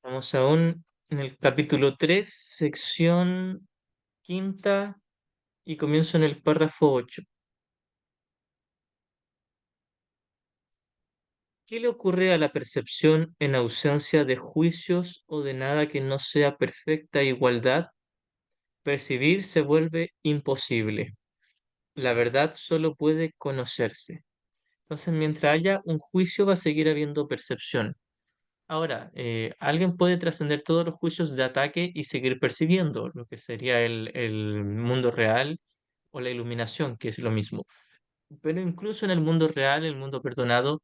Estamos aún en el capítulo 3, sección quinta, y comienzo en el párrafo 8. ¿Qué le ocurre a la percepción en ausencia de juicios o de nada que no sea perfecta igualdad? Percibir se vuelve imposible. La verdad solo puede conocerse. Entonces, mientras haya un juicio, va a seguir habiendo percepción. Ahora, alguien puede trascender todos los juicios de ataque y seguir percibiendo lo que sería el mundo real o la iluminación, que es lo mismo. Pero incluso en el mundo real, el mundo perdonado,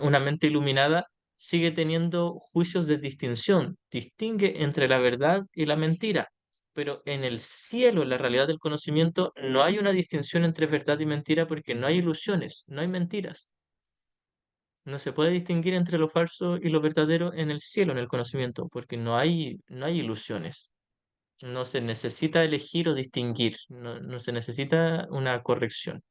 una mente iluminada sigue teniendo juicios de distinción, distingue entre la verdad y la mentira. Pero en el cielo, en la realidad del conocimiento, no hay una distinción entre verdad y mentira porque no hay ilusiones, no hay mentiras. No se puede distinguir entre lo falso y lo verdadero en el cielo, en el conocimiento, porque no hay ilusiones. No se necesita elegir o distinguir, no se necesita una corrección.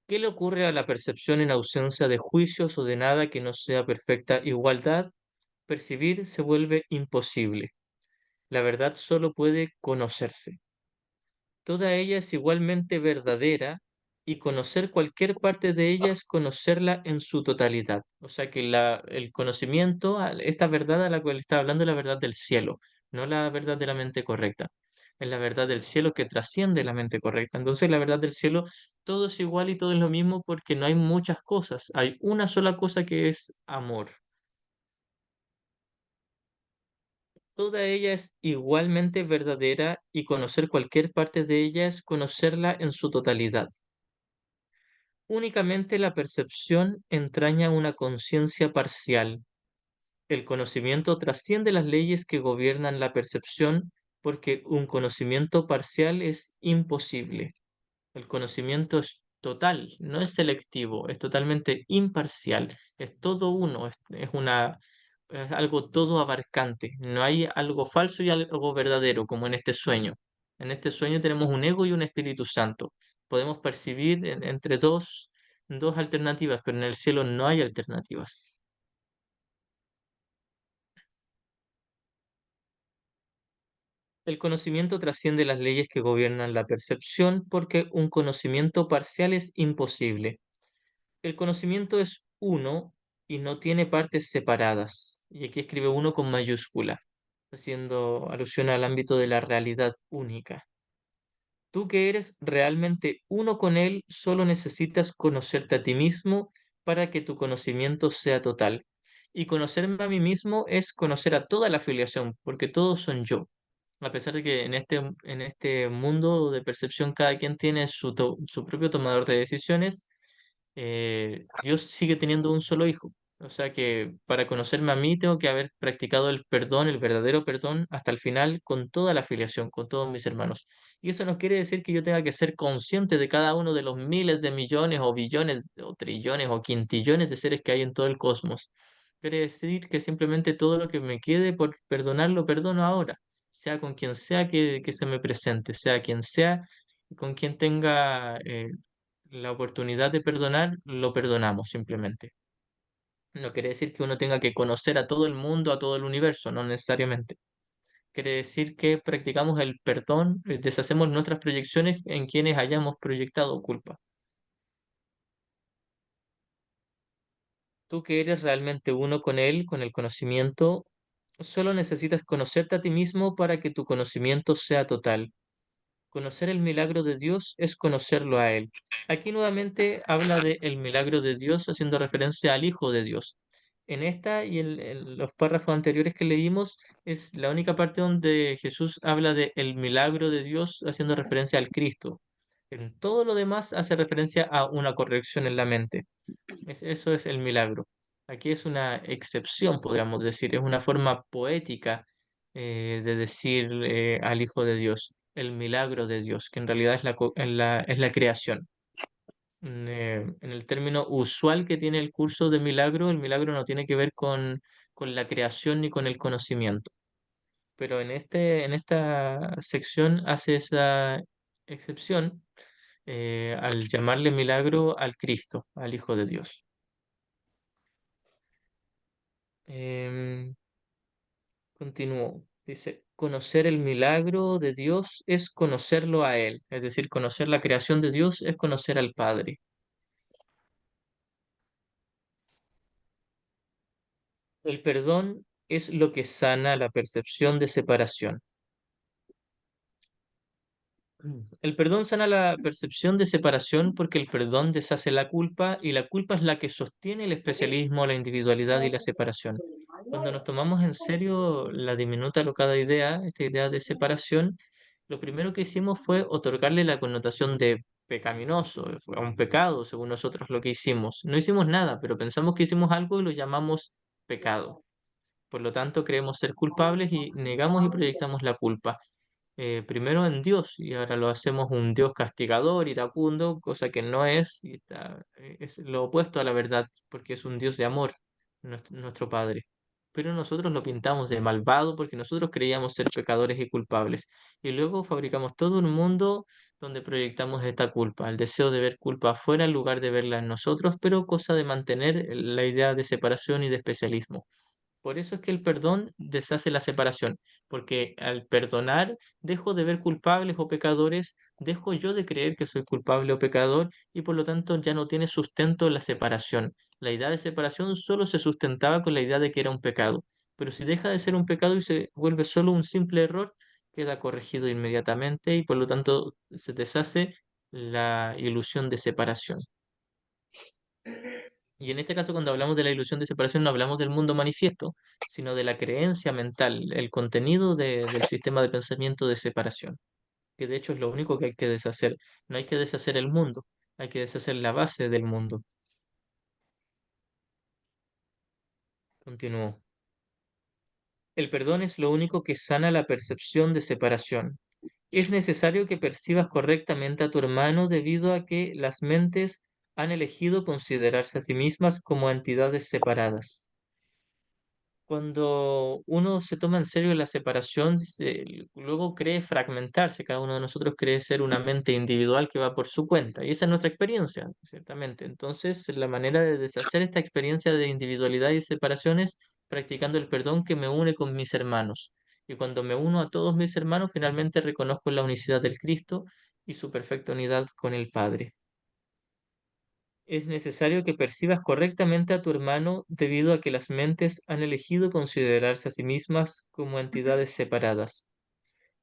¿Qué le ocurre a la percepción en ausencia de juicios o de nada que no sea perfecta igualdad? Percibir se vuelve imposible. La verdad solo puede conocerse. Toda ella es igualmente verdadera y conocer cualquier parte de ella es conocerla en su totalidad. O sea que el conocimiento, esta verdad a la cual está hablando es la verdad del cielo, no la verdad de la mente correcta. Es la verdad del cielo que trasciende la mente correcta. Entonces la verdad del cielo, todo es igual y todo es lo mismo porque no hay muchas cosas. Hay una sola cosa que es amor. Toda ella es igualmente verdadera y conocer cualquier parte de ella es conocerla en su totalidad. Únicamente la percepción entraña una conciencia parcial. El conocimiento trasciende las leyes que gobiernan la percepción porque un conocimiento parcial es imposible. El conocimiento es total, no es selectivo, es totalmente imparcial, es todo uno, es algo todo abarcante. No hay algo falso y algo verdadero como en este sueño. En este sueño tenemos un ego y un Espíritu Santo. Podemos percibir entre dos alternativas, pero en el cielo no hay alternativas. El conocimiento trasciende las leyes que gobiernan la percepción porque un conocimiento parcial es imposible. El conocimiento es uno y no tiene partes separadas. Y aquí escribe uno con mayúscula, haciendo alusión al ámbito de la realidad única. Tú que eres realmente uno con él, solo necesitas conocerte a ti mismo para que tu conocimiento sea total. Y conocerme a mí mismo es conocer a toda la afiliación, porque todos son yo. A pesar de que en este mundo de percepción cada quien tiene su propio tomador de decisiones, Dios sigue teniendo un solo hijo. O sea que para conocerme a mí tengo que haber practicado el perdón, el verdadero perdón, hasta el final con toda la afiliación, con todos mis hermanos. Y eso no quiere decir que yo tenga que ser consciente de cada uno de los miles de millones o billones o trillones o quintillones de seres que hay en todo el cosmos. Quiere decir que simplemente todo lo que me quede por perdonar lo perdono ahora, sea con quien sea que se me presente, sea quien sea, con quien tenga la oportunidad de perdonar, lo perdonamos simplemente. No quiere decir que uno tenga que conocer a todo el mundo, a todo el universo, no necesariamente. Quiere decir que practicamos el perdón, deshacemos nuestras proyecciones en quienes hayamos proyectado culpa. Tú que eres realmente uno con él, con el conocimiento, solo necesitas conocerte a ti mismo para que tu conocimiento sea total. Conocer el milagro de Dios es conocerlo a Él. Aquí nuevamente habla de el milagro de Dios haciendo referencia al Hijo de Dios. En esta y en los párrafos anteriores que leímos es la única parte donde Jesús habla de el milagro de Dios haciendo referencia al Cristo. En todo lo demás hace referencia a una corrección en la mente. Eso es el milagro. Aquí es una excepción, podríamos decir, es una forma poética de decir al Hijo de Dios, el milagro de Dios, que en realidad es la creación. En el término usual que tiene el curso de milagro, el milagro no tiene que ver con la creación ni con el conocimiento. Pero en esta sección hace esa excepción al llamarle milagro al Cristo, al Hijo de Dios. Em, Continúo. Dice, conocer el milagro de Dios es conocerlo a Él. Es decir, conocer la creación de Dios es conocer al Padre. El perdón es lo que sana la percepción de separación. El perdón sana la percepción de separación porque el perdón deshace la culpa y la culpa es la que sostiene el especialismo, la individualidad y la separación. Cuando nos tomamos en serio la diminuta locada idea, esta idea de separación, lo primero que hicimos fue otorgarle la connotación de pecaminoso, a un pecado, según nosotros lo que hicimos. No hicimos nada, pero pensamos que hicimos algo y lo llamamos pecado. Por lo tanto, creemos ser culpables y negamos y proyectamos la culpa primero en Dios y ahora lo hacemos un Dios castigador, iracundo, cosa que no es, y es lo opuesto a la verdad, porque es un Dios de amor, nuestro Padre. Pero nosotros lo pintamos de malvado porque nosotros creíamos ser pecadores y culpables. Y luego fabricamos todo un mundo donde proyectamos esta culpa, el deseo de ver culpa afuera en lugar de verla en nosotros, pero cosa de mantener la idea de separación y de especialismo. Por eso es que el perdón deshace la separación, porque al perdonar dejo de ver culpables o pecadores, dejo yo de creer que soy culpable o pecador y por lo tanto ya no tiene sustento la separación. La idea de separación solo se sustentaba con la idea de que era un pecado, pero si deja de ser un pecado y se vuelve solo un simple error, queda corregido inmediatamente y por lo tanto se deshace la ilusión de separación. Y en este caso, cuando hablamos de la ilusión de separación, no hablamos del mundo manifiesto, sino de la creencia mental, el contenido del sistema de pensamiento de separación, que de hecho es lo único que hay que deshacer. No hay que deshacer el mundo, hay que deshacer la base del mundo. Continúo. El perdón es lo único que sana la percepción de separación. Es necesario que percibas correctamente a tu hermano debido a que las mentes han elegido considerarse a sí mismas como entidades separadas. Cuando uno se toma en serio la separación, luego cree fragmentarse, cada uno de nosotros cree ser una mente individual que va por su cuenta, y esa es nuestra experiencia, ciertamente. Entonces, la manera de deshacer esta experiencia de individualidad y separación es practicando el perdón que me une con mis hermanos. Y cuando me uno a todos mis hermanos, finalmente reconozco la unicidad del Cristo y su perfecta unidad con el Padre. Es necesario que percibas correctamente a tu hermano debido a que las mentes han elegido considerarse a sí mismas como entidades separadas.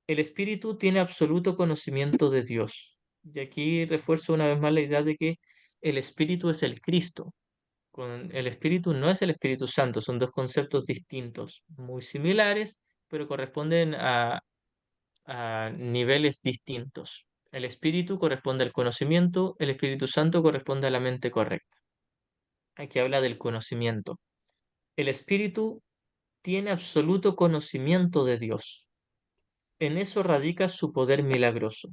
El espíritu tiene absoluto conocimiento de Dios. Y aquí refuerzo una vez más la idea de que el espíritu es el Cristo. El espíritu no es el Espíritu Santo, son dos conceptos distintos, muy similares, pero corresponden a niveles distintos. El espíritu corresponde al conocimiento, el Espíritu Santo corresponde a la mente correcta. Aquí habla del conocimiento. El espíritu tiene absoluto conocimiento de Dios. En eso radica su poder milagroso.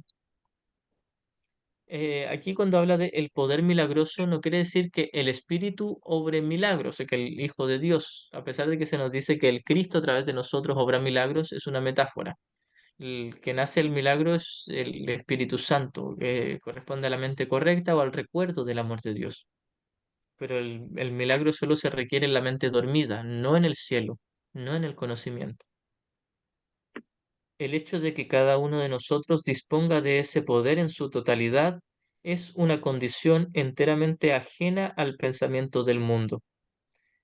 Aquí cuando habla de el poder milagroso no quiere decir que el espíritu obre milagros, o que el Hijo de Dios, a pesar de que se nos dice que el Cristo a través de nosotros obra milagros, es una metáfora. El que nace el milagro es el Espíritu Santo, que corresponde a la mente correcta o al recuerdo del amor de Dios. Pero el milagro solo se requiere en la mente dormida, no en el cielo, no en el conocimiento. El hecho de que cada uno de nosotros disponga de ese poder en su totalidad es una condición enteramente ajena al pensamiento del mundo.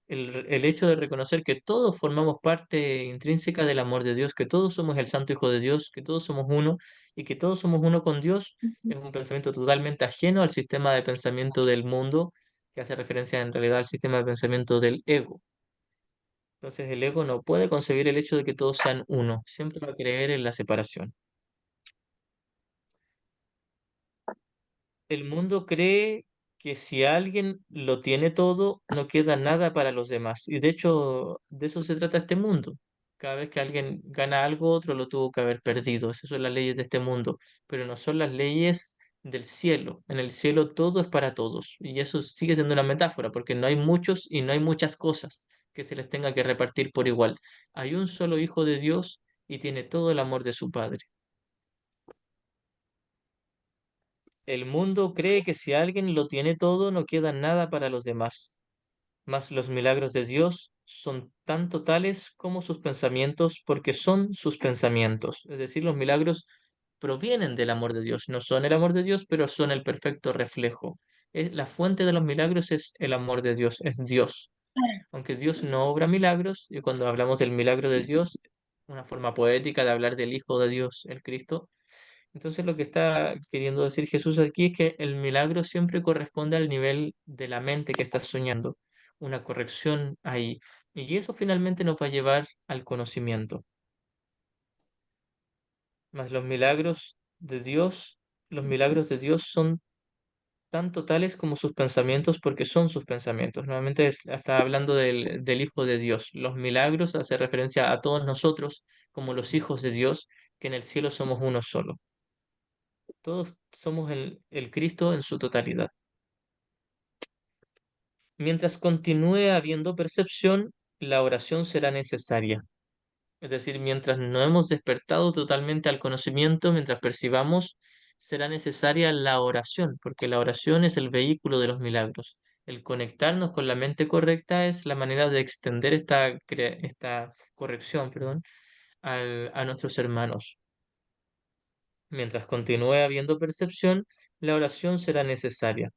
El hecho de reconocer que todos formamos parte intrínseca del amor de Dios, que todos somos el Santo Hijo de Dios, que todos somos uno y que todos somos uno con Dios, es un pensamiento totalmente ajeno al sistema de pensamiento del mundo, que hace referencia en realidad al sistema de pensamiento del ego. Entonces el ego no puede concebir el hecho de que todos sean uno, siempre va a creer en la separación. El mundo cree que si alguien lo tiene todo, no queda nada para los demás. Y de hecho, de eso se trata este mundo. Cada vez que alguien gana algo, otro lo tuvo que haber perdido. Esas son las leyes de este mundo, pero no son las leyes del cielo. En el cielo todo es para todos. Y eso sigue siendo una metáfora, porque no hay muchos y no hay muchas cosas que se les tenga que repartir por igual. Hay un solo Hijo de Dios y tiene todo el amor de su Padre. El mundo cree que si alguien lo tiene todo, no queda nada para los demás. Mas los milagros de Dios son tan totales como sus pensamientos porque son sus pensamientos. Es decir, los milagros provienen del amor de Dios, no son el amor de Dios, pero son el perfecto reflejo. La fuente de los milagros es el amor de Dios, es Dios. Aunque Dios no obra milagros, y cuando hablamos del milagro de Dios, una forma poética de hablar del Hijo de Dios, el Cristo, entonces lo que está queriendo decir Jesús aquí es que el milagro siempre corresponde al nivel de la mente que estás soñando, una corrección ahí. Y eso finalmente nos va a llevar al conocimiento. Mas los milagros de Dios son tan totales como sus pensamientos porque son sus pensamientos. Nuevamente está hablando del Hijo de Dios. Los milagros hace referencia a todos nosotros como los hijos de Dios, que en el cielo somos uno solo. Todos somos el Cristo en su totalidad. Mientras continúe habiendo percepción, la oración será necesaria. Es decir, mientras no hemos despertado totalmente al conocimiento, mientras percibamos, será necesaria la oración, porque la oración es el vehículo de los milagros. El conectarnos con la mente correcta es la manera de extender esta corrección, perdón, a nuestros hermanos. Mientras continúe habiendo percepción, la oración será necesaria.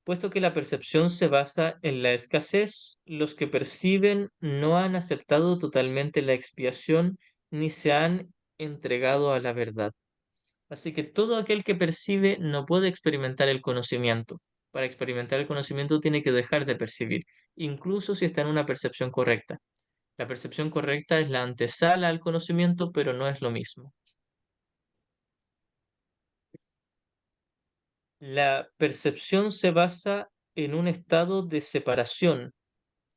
Puesto que la percepción se basa en la escasez, los que perciben no han aceptado totalmente la expiación ni se han entregado a la verdad. Así que todo aquel que percibe no puede experimentar el conocimiento. Para experimentar el conocimiento tiene que dejar de percibir, incluso si está en una percepción correcta. La percepción correcta es la antesala al conocimiento, pero no es lo mismo. La percepción se basa en un estado de separación.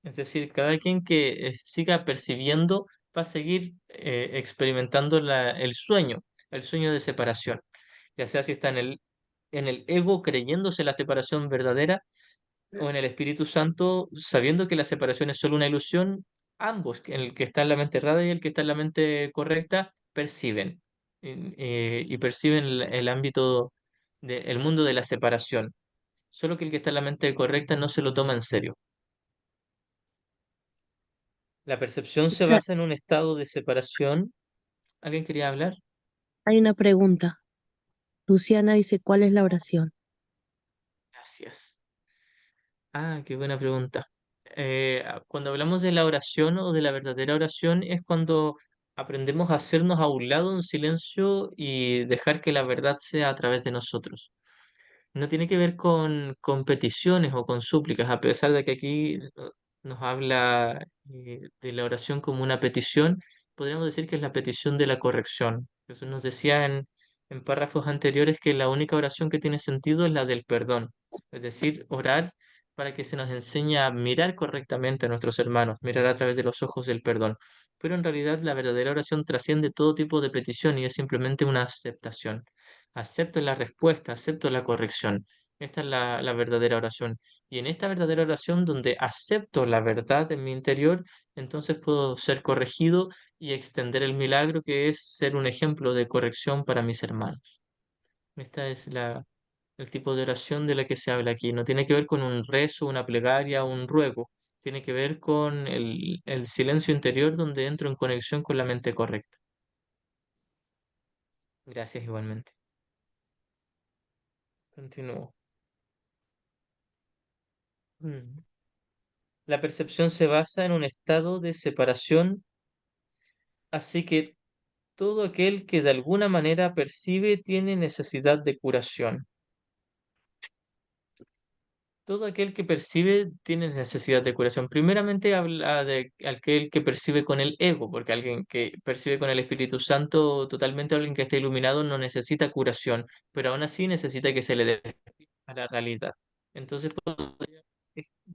Es decir, cada quien que siga percibiendo va a seguir experimentando el sueño de separación, ya sea si está en el ego creyéndose la separación verdadera o en el Espíritu Santo sabiendo que la separación es solo una ilusión, ambos, el que está en la mente errada y el que está en la mente correcta, perciben y perciben el ámbito del mundo de la separación, solo que el que está en la mente correcta no se lo toma en serio. La percepción se Esa- basa en un estado de separación. ¿Alguien quería hablar? Hay una pregunta. Luciana dice, ¿cuál es la oración? Gracias. Ah, qué buena pregunta. Cuando hablamos de la oración o de la verdadera oración es cuando aprendemos a hacernos a un lado en silencio y dejar que la verdad sea a través de nosotros. No tiene que ver con peticiones o con súplicas, a pesar de que aquí nos habla de la oración como una petición, podríamos decir que es la petición de la corrección. Jesús nos decía en párrafos anteriores que la única oración que tiene sentido es la del perdón, es decir, orar para que se nos enseñe a mirar correctamente a nuestros hermanos, mirar a través de los ojos del perdón. Pero en realidad la verdadera oración trasciende todo tipo de petición y es simplemente una aceptación. Acepto la respuesta, acepto la corrección. Esta es la verdadera oración. Y en esta verdadera oración donde acepto la verdad en mi interior, entonces puedo ser corregido y extender el milagro que es ser un ejemplo de corrección para mis hermanos. Esta es el tipo de oración de la que se habla aquí. No tiene que ver con un rezo, una plegaria, un ruego. Tiene que ver con el silencio interior donde entro en conexión con la mente correcta. Gracias igualmente. Continúo. Mm. La percepción se basa en un estado de separación, así que todo aquel que de alguna manera percibe tiene necesidad de curación. Todo aquel que percibe tiene necesidad de curación. Primeramente habla de aquel que percibe con el ego, porque alguien que percibe con el Espíritu Santo, totalmente alguien que está iluminado, no necesita curación, pero aún así necesita que se le dé a la realidad. Entonces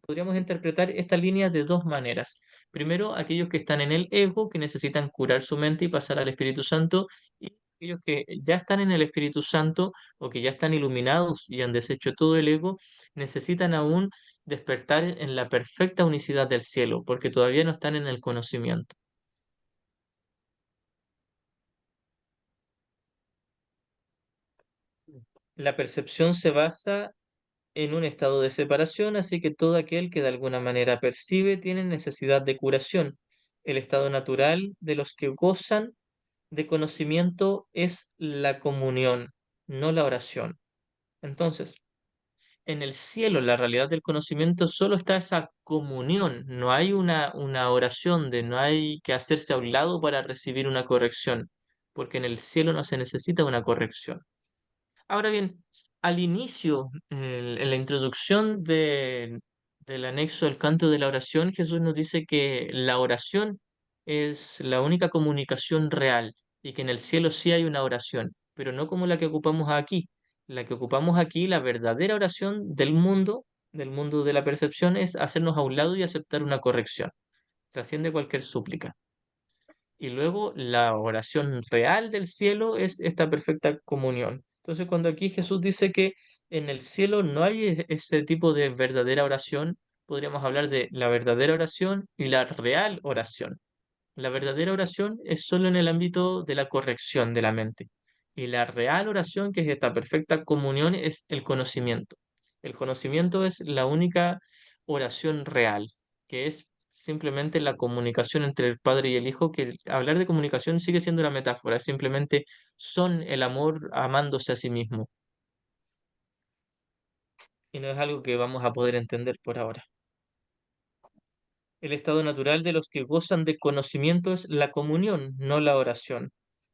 podríamos interpretar esta línea de dos maneras. Primero, aquellos que están en el ego, que necesitan curar su mente y pasar al Espíritu Santo, y aquellos que ya están en el Espíritu Santo o que ya están iluminados y han deshecho todo el ego, necesitan aún despertar en la perfecta unicidad del cielo, porque todavía no están en el conocimiento. La percepción se basa en un estado de separación, así que todo aquel que de alguna manera percibe tiene necesidad de curación. El estado natural de los que gozan de conocimiento es la comunión, no la oración. Entonces, en el cielo, la realidad del conocimiento, solo está esa comunión, no hay una oración, no hay que hacerse a un lado para recibir una corrección, porque en el cielo no se necesita una corrección. Ahora bien, al inicio, en la introducción del anexo del canto de la oración, Jesús nos dice que la oración es la única comunicación real y que en el cielo sí hay una oración, pero no como la que ocupamos aquí. La que ocupamos aquí, la verdadera oración del mundo de la percepción, es hacernos a un lado y aceptar una corrección. Trasciende cualquier súplica. Y luego la oración real del cielo es esta perfecta comunión. Entonces, cuando aquí Jesús dice que en el cielo no hay ese tipo de verdadera oración, podríamos hablar de la verdadera oración y la real oración. La verdadera oración es solo en el ámbito de la corrección de la mente. Y la real oración, que es esta perfecta comunión, es el conocimiento. El conocimiento es la única oración real, que es simplemente la comunicación entre el Padre y el Hijo, que hablar de comunicación sigue siendo una metáfora, simplemente son el amor amándose a sí mismo. Y no es algo que vamos a poder entender por ahora. El estado natural de los que gozan de conocimiento es la comunión, no la oración.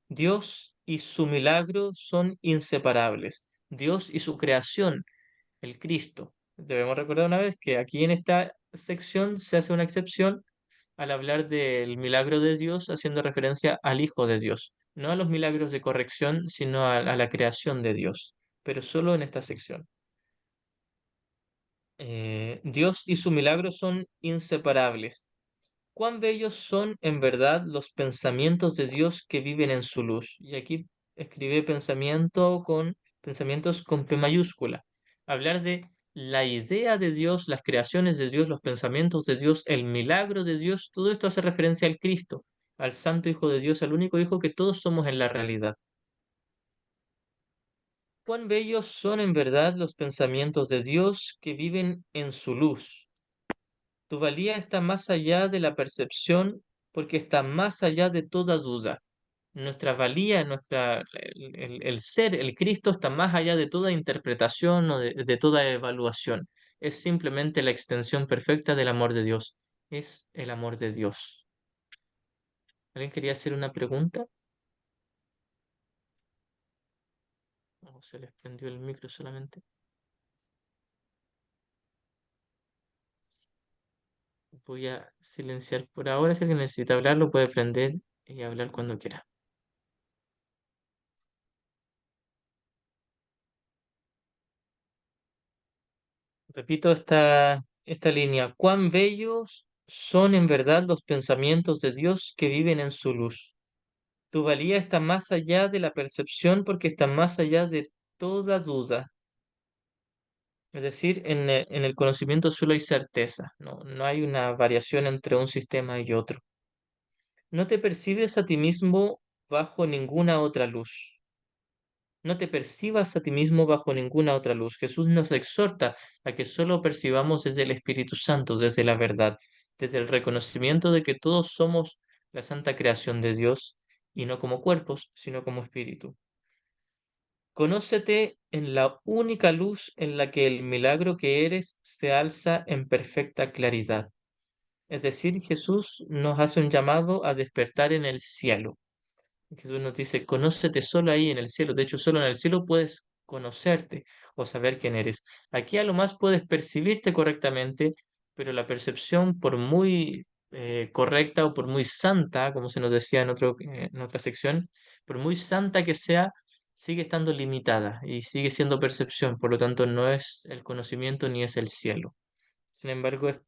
Dios y su milagro son inseparables. Dios y su creación, el Cristo. Debemos recordar una vez que aquí en esta sección se hace una excepción al hablar del milagro de Dios, haciendo referencia al Hijo de Dios, no a los milagros de corrección, sino a la creación de Dios, pero solo en esta sección. Dios y su milagro son inseparables. Cuán bellos son en verdad los pensamientos de Dios que viven en su luz. Y aquí escribe pensamientos con P mayúscula. Hablar de la idea de Dios, las creaciones de Dios, los pensamientos de Dios, el milagro de Dios, todo esto hace referencia al Cristo, al Santo Hijo de Dios, al único Hijo que todos somos en la realidad. Cuán bellos son en verdad los pensamientos de Dios que viven en su luz. Tu valía está más allá de la percepción porque está más allá de toda duda. Nuestra valía, el ser, el Cristo está más allá de toda interpretación o de toda evaluación. Es simplemente la extensión perfecta del amor de Dios. Es el amor de Dios. ¿Alguien quería hacer una pregunta? ¿O se les prendió el micro solamente? Voy a silenciar por ahora. Si alguien necesita hablar, lo puede prender y hablar cuando quiera. Repito esta línea. Cuán bellos son en verdad los pensamientos de Dios que viven en su luz. Tu valía está más allá de la percepción porque está más allá de toda duda. Es decir, en el conocimiento solo hay certeza, no hay una variación entre un sistema y otro. No te percibes a ti mismo bajo ninguna otra luz. No te percibas a ti mismo bajo ninguna otra luz. Jesús nos exhorta a que solo percibamos desde el Espíritu Santo, desde la verdad, desde el reconocimiento de que todos somos la santa creación de Dios y no como cuerpos, sino como espíritu. Conócete en la única luz en la que el milagro que eres se alza en perfecta claridad. Es decir, Jesús nos hace un llamado a despertar en el cielo. Jesús nos dice, conócete solo ahí en el cielo. De hecho, solo en el cielo puedes conocerte o saber quién eres. Aquí a lo más puedes percibirte correctamente, pero la percepción, por muy correcta o por muy santa, como se nos decía en otra sección, por muy santa que sea, sigue estando limitada y sigue siendo percepción. Por lo tanto, no es el conocimiento ni es el cielo. Sin embargo, es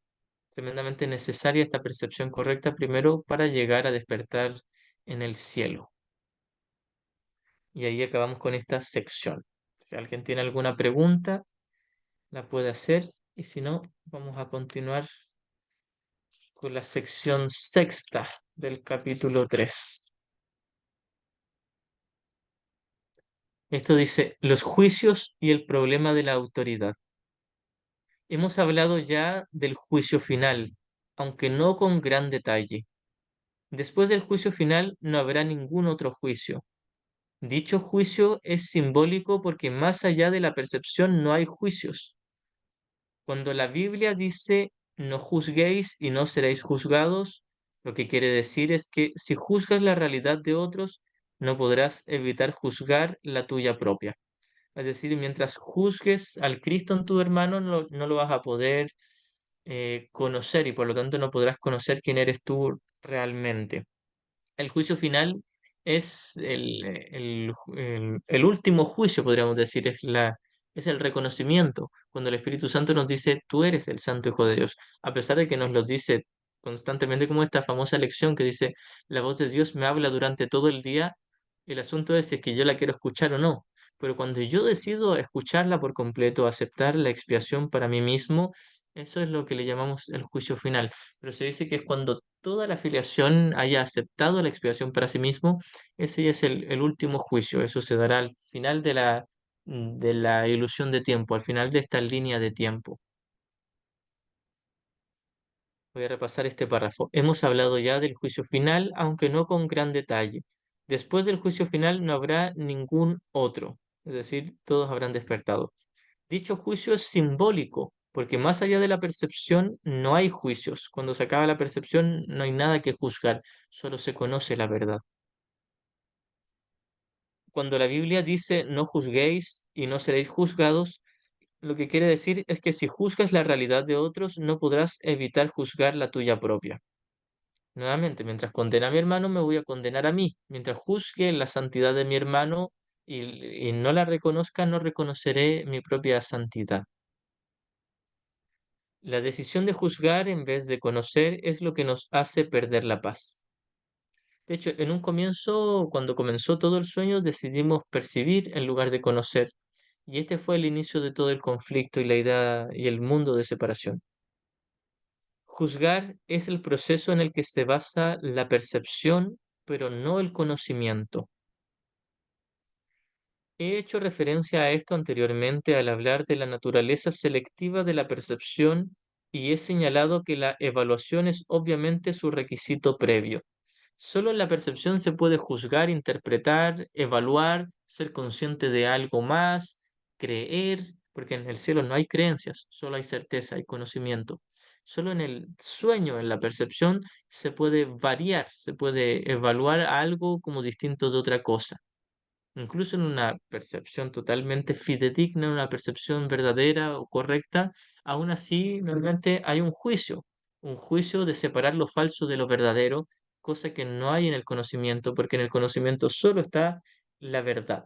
tremendamente necesaria esta percepción correcta primero para llegar a despertar en el cielo. Y ahí acabamos con esta sección. Si alguien tiene alguna pregunta, la puede hacer. Y si no, vamos a continuar con la sección sexta del capítulo 3. Esto dice, los juicios y el problema de la autoridad. Hemos hablado ya del juicio final, aunque no con gran detalle. Después del juicio final no habrá ningún otro juicio. Dicho juicio es simbólico porque más allá de la percepción no hay juicios. Cuando la Biblia dice no juzguéis y no seréis juzgados, lo que quiere decir es que si juzgas la realidad de otros, no podrás evitar juzgar la tuya propia. Es decir, mientras juzgues al Cristo en tu hermano, no lo vas a poder conocer y por lo tanto no podrás conocer quién eres tú realmente. El juicio final es el último juicio, podríamos decir, es el reconocimiento, cuando el Espíritu Santo nos dice, tú eres el Santo Hijo de Dios, a pesar de que nos lo dice constantemente como esta famosa lección que dice, la voz de Dios me habla durante todo el día, el asunto es si es que yo la quiero escuchar o no, pero cuando yo decido escucharla por completo, aceptar la expiación para mí mismo, eso es lo que le llamamos el juicio final, pero se dice que es cuando toda la filiación haya aceptado la expiación para sí mismo, ese es el último juicio. Eso se dará al final de la ilusión de tiempo, al final de esta línea de tiempo. Voy a repasar este párrafo. Hemos hablado ya del juicio final, aunque no con gran detalle. Después del juicio final no habrá ningún otro, es decir, todos habrán despertado. Dicho juicio es simbólico, porque más allá de la percepción no hay juicios. Cuando se acaba la percepción no hay nada que juzgar, solo se conoce la verdad. Cuando la Biblia dice no juzguéis y no seréis juzgados, lo que quiere decir es que si juzgas la realidad de otros, no podrás evitar juzgar la tuya propia. Nuevamente, mientras condena a mi hermano, me voy a condenar a mí. Mientras juzgue la santidad de mi hermano y no la reconozca, no reconoceré mi propia santidad. La decisión de juzgar en vez de conocer es lo que nos hace perder la paz. De hecho, en un comienzo, cuando comenzó todo el sueño, decidimos percibir en lugar de conocer. Y este fue el inicio de todo el conflicto y la idea y el mundo de separación. Juzgar es el proceso en el que se basa la percepción, pero no el conocimiento. He hecho referencia a esto anteriormente al hablar de la naturaleza selectiva de la percepción y he señalado que la evaluación es obviamente su requisito previo. Solo en la percepción se puede juzgar, interpretar, evaluar, ser consciente de algo más, creer, porque en el cielo no hay creencias, solo hay certeza, hay conocimiento. Solo en el sueño, en la percepción, se puede variar, se puede evaluar algo como distinto de otra cosa. Incluso en una percepción totalmente fidedigna, una percepción verdadera o correcta, aún así normalmente hay un juicio de separar lo falso de lo verdadero, cosa que no hay en el conocimiento, porque en el conocimiento solo está la verdad.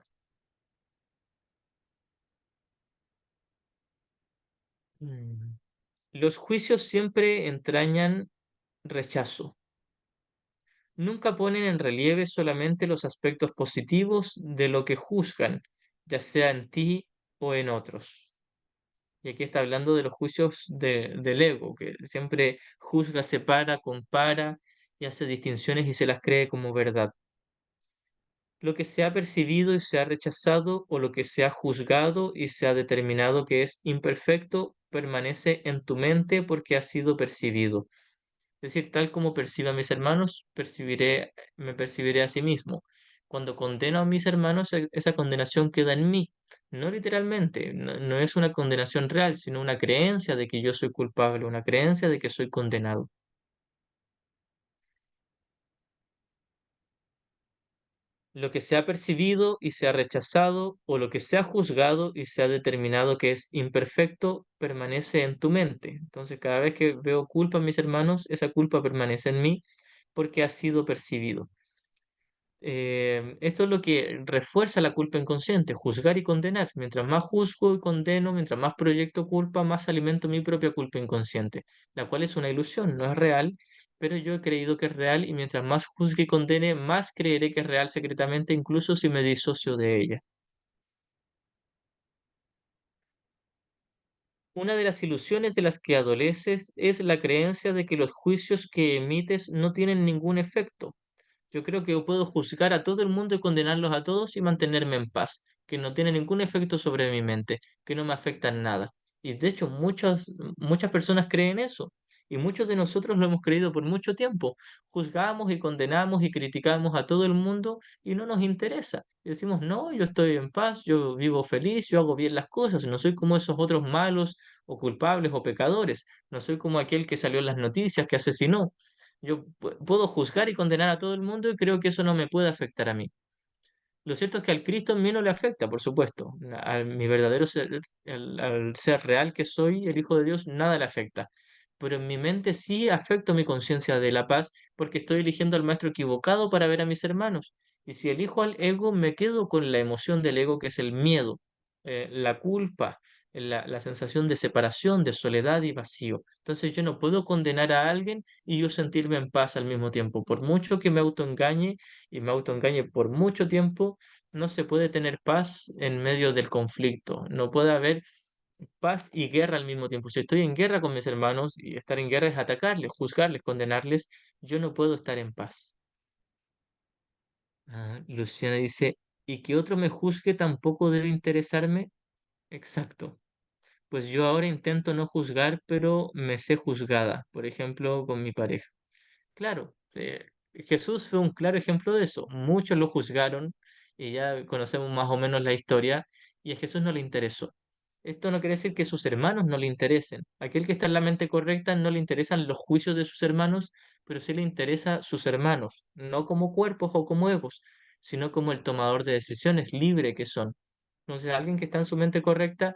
Mm. Los juicios siempre entrañan rechazo. Nunca ponen en relieve solamente los aspectos positivos de lo que juzgan, ya sea en ti o en otros. Y aquí está hablando de los juicios del ego, que siempre juzga, separa, compara y hace distinciones y se las cree como verdad. Lo que se ha percibido y se ha rechazado o lo que se ha juzgado y se ha determinado que es imperfecto permanece en tu mente porque ha sido percibido. Es decir, tal como perciba a mis hermanos, me percibiré a sí mismo. Cuando condeno a mis hermanos, esa condenación queda en mí. No literalmente, no es una condenación real, sino una creencia de que yo soy culpable, una creencia de que soy condenado. Lo que se ha percibido y se ha rechazado, o lo que se ha juzgado y se ha determinado que es imperfecto, permanece en tu mente. Entonces, cada vez que veo culpa en mis hermanos, esa culpa permanece en mí porque ha sido percibido. Esto es lo que refuerza la culpa inconsciente, juzgar y condenar. Mientras más juzgo y condeno, mientras más proyecto culpa, más alimento mi propia culpa inconsciente, la cual es una ilusión, no es real, pero yo he creído que es real y mientras más juzgue y condene, más creeré que es real secretamente, incluso si me disocio de ella. Una de las ilusiones de las que adoleces es la creencia de que los juicios que emites no tienen ningún efecto. Yo creo que yo puedo juzgar a todo el mundo y condenarlos a todos y mantenerme en paz, que no tiene ningún efecto sobre mi mente, que no me afecta en nada. Y de hecho, muchas personas creen eso. Y muchos de nosotros lo hemos creído por mucho tiempo. Juzgamos y condenamos y criticamos a todo el mundo y no nos interesa. Y decimos, no, yo estoy en paz, yo vivo feliz, yo hago bien las cosas, no soy como esos otros malos o culpables o pecadores, no soy como aquel que salió en las noticias, que asesinó. Yo puedo juzgar y condenar a todo el mundo y creo que eso no me puede afectar a mí. Lo cierto es que al Cristo en mí no le afecta, por supuesto. A mi verdadero ser, al ser real que soy, el Hijo de Dios, nada le afecta. Pero en mi mente sí afecto mi conciencia de la paz porque estoy eligiendo al maestro equivocado para ver a mis hermanos. Y si elijo al ego, me quedo con la emoción del ego, que es el miedo, la culpa, la sensación de separación, de soledad y vacío. Entonces yo no puedo condenar a alguien y yo sentirme en paz al mismo tiempo. Por mucho que me autoengañe y me autoengañe por mucho tiempo, no se puede tener paz en medio del conflicto. No puede haber paz y guerra al mismo tiempo. Si estoy en guerra con mis hermanos y estar en guerra es atacarles, juzgarles, condenarles, yo no puedo estar en paz. Ah, Luciana dice, ¿y que otro me juzgue tampoco debe interesarme? Exacto. Pues yo ahora intento no juzgar, pero me sé juzgada, por ejemplo, con mi pareja. Claro, Jesús fue un claro ejemplo de eso. Muchos lo juzgaron y ya conocemos más o menos la historia y a Jesús no le interesó. Esto no quiere decir que sus hermanos no le interesen. Aquel que está en la mente correcta no le interesan los juicios de sus hermanos, pero sí le interesa sus hermanos, no como cuerpos o como egos, sino como el tomador de decisiones libre que son. Entonces, alguien que está en su mente correcta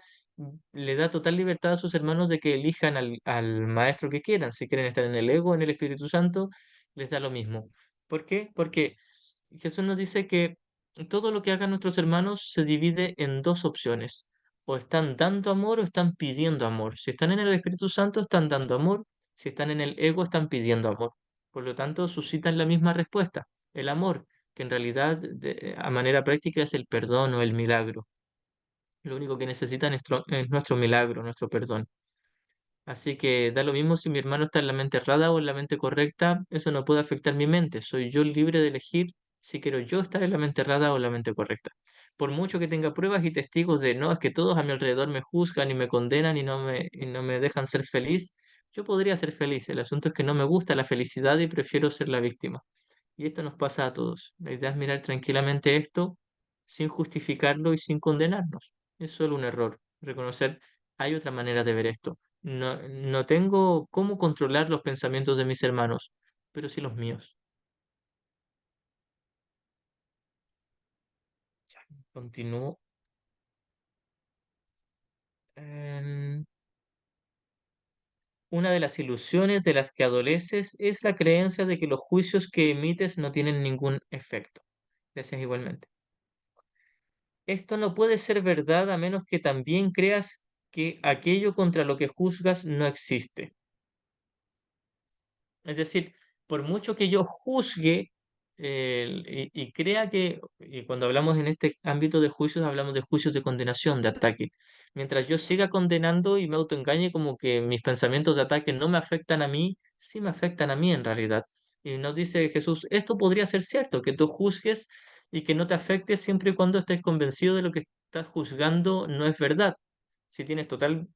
le da total libertad a sus hermanos de que elijan al maestro que quieran. Si quieren estar en el ego o en el Espíritu Santo, les da lo mismo. ¿Por qué? Porque Jesús nos dice que todo lo que hagan nuestros hermanos se divide en dos opciones. O están dando amor o están pidiendo amor. Si están en el Espíritu Santo, están dando amor. Si están en el ego, están pidiendo amor. Por lo tanto, suscitan la misma respuesta, el amor, que en realidad, a manera práctica, es el perdón o el milagro. Lo único que necesitan es nuestro milagro, nuestro perdón. Así que da lo mismo si mi hermano está en la mente errada o en la mente correcta, eso no puede afectar mi mente. Soy yo libre de elegir si quiero yo estar en la mente errada o en la mente correcta. Por mucho que tenga pruebas y testigos de no, es que todos a mi alrededor me juzgan y me condenan y no me dejan ser feliz, yo podría ser feliz. El asunto es que no me gusta la felicidad y prefiero ser la víctima. Y esto nos pasa a todos. La idea es mirar tranquilamente esto sin justificarlo y sin condenarnos. Es solo un error. Reconocer, hay otra manera de ver esto. No tengo cómo controlar los pensamientos de mis hermanos, pero sí los míos. Ya, continúo. Em, una de las ilusiones de las que adoleces es la creencia de que los juicios que emites no tienen ningún efecto. Gracias igualmente. Esto no puede ser verdad a menos que también creas que aquello contra lo que juzgas no existe. Es decir, por mucho que yo juzgue y crea que, y cuando hablamos en este ámbito de juicios, hablamos de juicios de condenación, de ataque. Mientras yo siga condenando y me autoengañe como que mis pensamientos de ataque no me afectan a mí, sí me afectan a mí en realidad. Y nos dice Jesús, esto podría ser cierto, que tú juzgues y que no te afecte siempre y cuando estés convencido de lo que estás juzgando no es verdad. Si tienes total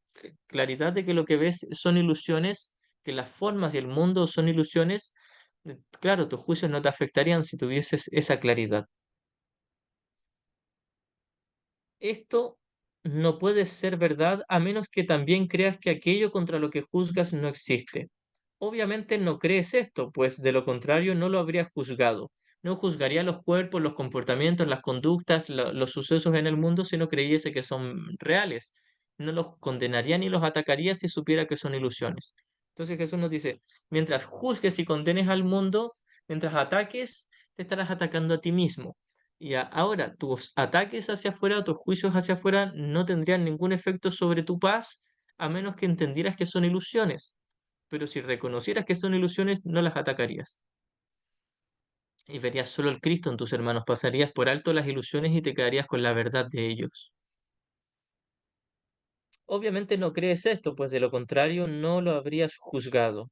claridad de que lo que ves son ilusiones, que las formas y el mundo son ilusiones, claro, tus juicios no te afectarían si tuvieses esa claridad. Esto no puede ser verdad a menos que también creas que aquello contra lo que juzgas no existe. Obviamente no crees esto, pues de lo contrario no lo habrías juzgado. No juzgaría los cuerpos, los comportamientos, las conductas, los sucesos en el mundo si no creyese que son reales. No los condenaría ni los atacaría si supiera que son ilusiones. Entonces Jesús nos dice, mientras juzgues y condenes al mundo, mientras ataques, te estarás atacando a ti mismo. Y ahora, tus ataques hacia afuera, tus juicios hacia afuera no tendrían ningún efecto sobre tu paz a menos que entendieras que son ilusiones. Pero si reconocieras que son ilusiones, no las atacarías. Y verías solo el Cristo en tus hermanos, pasarías por alto las ilusiones y te quedarías con la verdad de ellos. Obviamente no crees esto, pues de lo contrario no lo habrías juzgado.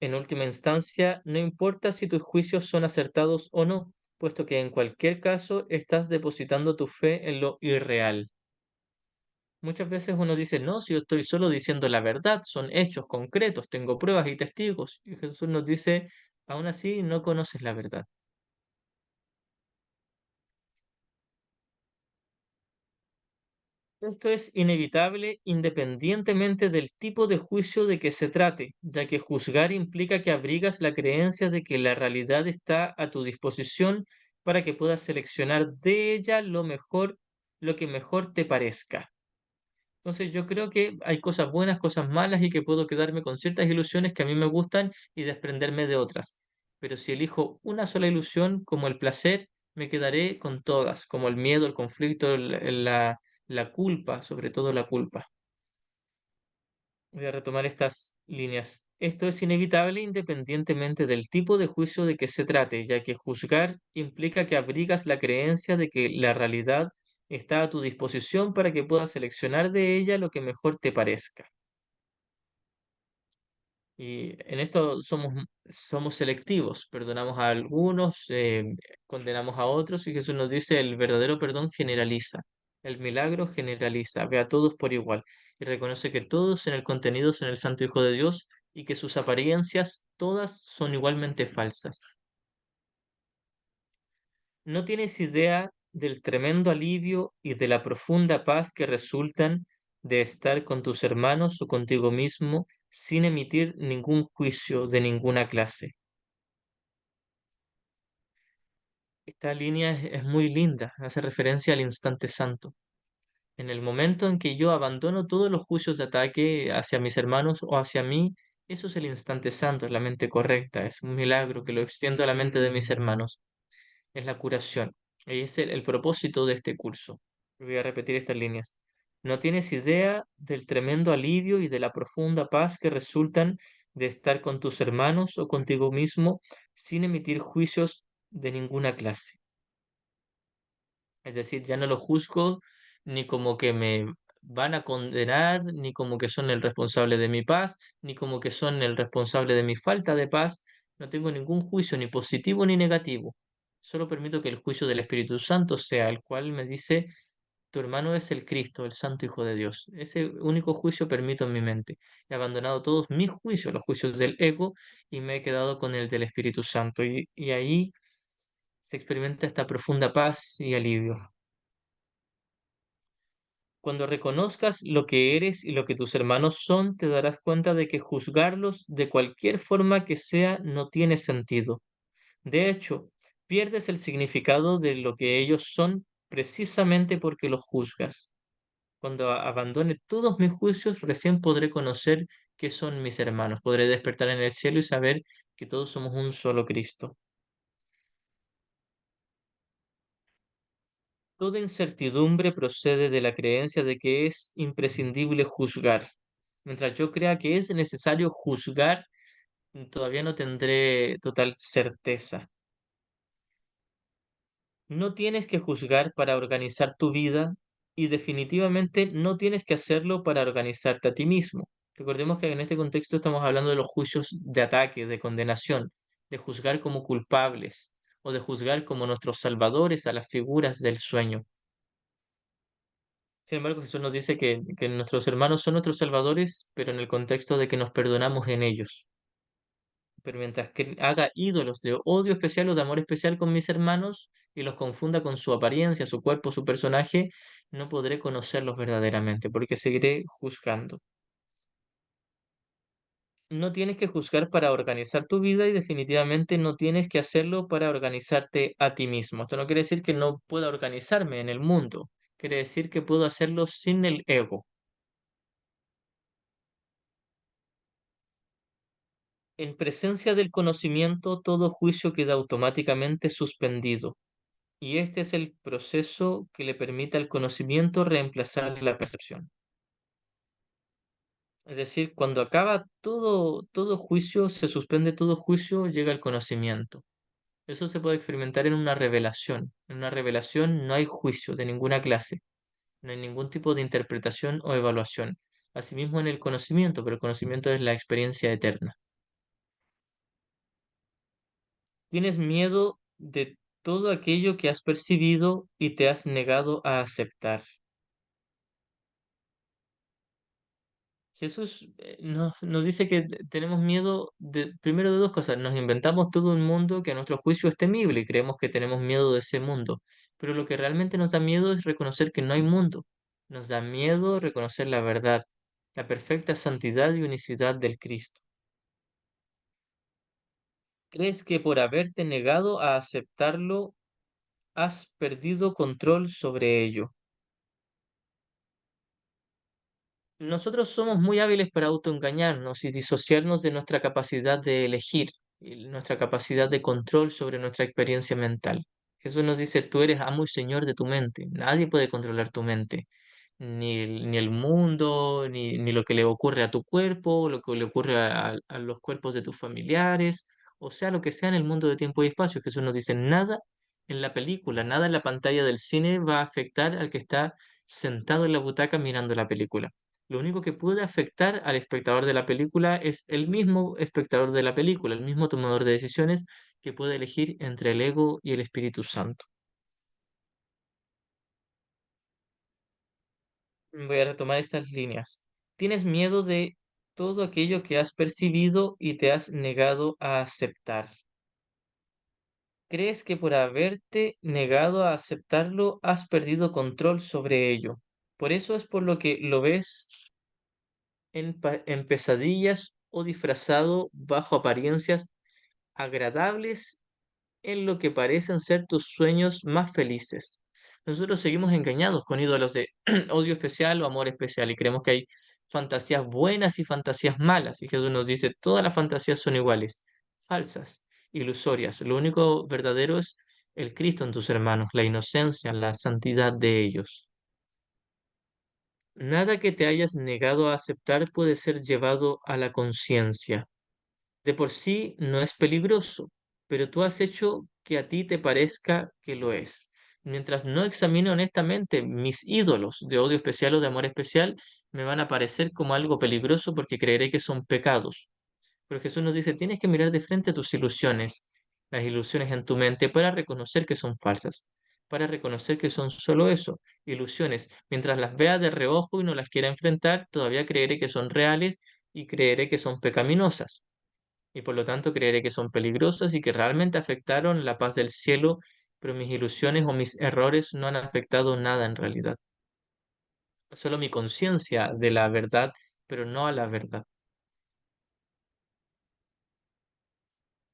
En última instancia, no importa si tus juicios son acertados o no, puesto que en cualquier caso estás depositando tu fe en lo irreal. Muchas veces uno dice, no, si yo estoy solo diciendo la verdad, son hechos concretos, tengo pruebas y testigos. Y Jesús nos dice, aún así no conoces la verdad. Esto es inevitable independientemente del tipo de juicio de que se trate, ya que juzgar implica que abrigas la creencia de que la realidad está a tu disposición para que puedas seleccionar de ella lo mejor, lo que mejor te parezca. Entonces yo creo que hay cosas buenas, cosas malas y que puedo quedarme con ciertas ilusiones que a mí me gustan y desprenderme de otras. Pero si elijo una sola ilusión como el placer, me quedaré con todas, como el miedo, el conflicto, la culpa, sobre todo la culpa. Voy a retomar estas líneas. Esto es inevitable independientemente del tipo de juicio de que se trate, ya que juzgar implica que abrigas la creencia de que la realidad está a tu disposición para que puedas seleccionar de ella lo que mejor te parezca. Y en esto somos selectivos, perdonamos a algunos, condenamos a otros, y Jesús nos dice, el verdadero perdón generaliza, el milagro generaliza, ve a todos por igual, y reconoce que todos en el contenido son el Santo Hijo de Dios, y que sus apariencias todas son igualmente falsas. No tienes idea del tremendo alivio y de la profunda paz que resultan de estar con tus hermanos o contigo mismo sin emitir ningún juicio de ninguna clase. Esta línea es muy linda, hace referencia al instante santo. En el momento en que yo abandono todos los juicios de ataque hacia mis hermanos o hacia mí, eso es el instante santo, es la mente correcta, es un milagro que lo extiendo a la mente de mis hermanos. Es la curación. Y es el propósito de este curso. Voy a repetir estas líneas. No tienes idea del tremendo alivio y de la profunda paz que resultan de estar con tus hermanos o contigo mismo sin emitir juicios de ninguna clase. Es decir, ya no los juzgo ni como que me van a condenar, ni como que son el responsable de mi paz, ni como que son el responsable de mi falta de paz. No tengo ningún juicio, ni positivo ni negativo. Solo permito que el juicio del Espíritu Santo sea el cual me dice, tu hermano es el Cristo, el Santo Hijo de Dios. Ese único juicio permito en mi mente. He abandonado todos mis juicios, los juicios del ego, y me he quedado con el del Espíritu Santo. Y ahí se experimenta esta profunda paz y alivio. Cuando reconozcas lo que eres y lo que tus hermanos son, te darás cuenta de que juzgarlos de cualquier forma que sea no tiene sentido. De hecho, pierdes el significado de lo que ellos son precisamente porque los juzgas. Cuando abandone todos mis juicios, recién podré conocer que son mis hermanos. Podré despertar en el cielo y saber que todos somos un solo Cristo. Toda incertidumbre procede de la creencia de que es imprescindible juzgar. Mientras yo crea que es necesario juzgar, todavía no tendré total certeza. No tienes que juzgar para organizar tu vida y definitivamente no tienes que hacerlo para organizarte a ti mismo. Recordemos que en este contexto estamos hablando de los juicios de ataque, de condenación, de juzgar como culpables o de juzgar como nuestros salvadores a las figuras del sueño. Sin embargo, Jesús nos dice que nuestros hermanos son nuestros salvadores, pero en el contexto de que nos perdonamos en ellos. Pero mientras que haga ídolos de odio especial o de amor especial con mis hermanos y los confunda con su apariencia, su cuerpo, su personaje, no podré conocerlos verdaderamente, porque seguiré juzgando. No tienes que juzgar para organizar tu vida y definitivamente no tienes que hacerlo para organizarte a ti mismo. Esto no quiere decir que no pueda organizarme en el mundo, quiere decir que puedo hacerlo sin el ego. En presencia del conocimiento, todo juicio queda automáticamente suspendido, y este es el proceso que le permite al conocimiento reemplazar la percepción. Es decir, cuando acaba todo juicio, se suspende todo juicio, llega el conocimiento. Eso se puede experimentar en una revelación. En una revelación no hay juicio de ninguna clase, no hay ningún tipo de interpretación o evaluación. Asimismo en el conocimiento, pero el conocimiento es la experiencia eterna. Tienes miedo de todo aquello que has percibido y te has negado a aceptar. Jesús nos dice que tenemos miedo primero de dos cosas. Nos inventamos todo un mundo que a nuestro juicio es temible y creemos que tenemos miedo de ese mundo. Pero lo que realmente nos da miedo es reconocer que no hay mundo. Nos da miedo reconocer la verdad, la perfecta santidad y unicidad del Cristo. ¿Crees que por haberte negado a aceptarlo has perdido control sobre ello? Nosotros somos muy hábiles para autoengañarnos y disociarnos de nuestra capacidad de elegir, y nuestra capacidad de control sobre nuestra experiencia mental. Jesús nos dice, tú eres amo y señor de tu mente. Nadie puede controlar tu mente, ni el mundo, ni lo que le ocurre a tu cuerpo, lo que le ocurre a los cuerpos de tus familiares, o sea, lo que sea en el mundo de tiempo y espacio. Jesús nos dice, nada en la película, nada en la pantalla del cine va a afectar al que está sentado en la butaca mirando la película. Lo único que puede afectar al espectador de la película es el mismo espectador de la película, el mismo tomador de decisiones que puede elegir entre el ego y el Espíritu Santo. Voy a retomar estas líneas. Tienes miedo de todo aquello que has percibido y te has negado a aceptar. ¿Crees que por haberte negado a aceptarlo has perdido control sobre ello? Por eso es por lo que lo ves en pesadillas o disfrazado bajo apariencias agradables en lo que parecen ser tus sueños más felices. Nosotros seguimos engañados con ídolos de odio especial o amor especial y creemos que hay fantasías buenas y fantasías malas. Y Jesús nos dice, todas las fantasías son iguales, falsas, ilusorias. Lo único verdadero es el Cristo en tus hermanos, la inocencia, la santidad de ellos. Nada que te hayas negado a aceptar puede ser llevado a la conciencia. De por sí no es peligroso, pero tú has hecho que a ti te parezca que lo es. Mientras no examine honestamente mis ídolos de odio especial o de amor especial, me van a parecer como algo peligroso porque creeré que son pecados. Pero Jesús nos dice, tienes que mirar de frente a tus ilusiones, las ilusiones en tu mente, para reconocer que son falsas, para reconocer que son solo eso, ilusiones. Mientras las vea de reojo y no las quiera enfrentar, todavía creeré que son reales y creeré que son pecaminosas y por lo tanto creeré que son peligrosas y que realmente afectaron la paz del cielo, pero mis ilusiones o mis errores no han afectado nada en realidad. Solo mi conciencia de la verdad, pero no a la verdad.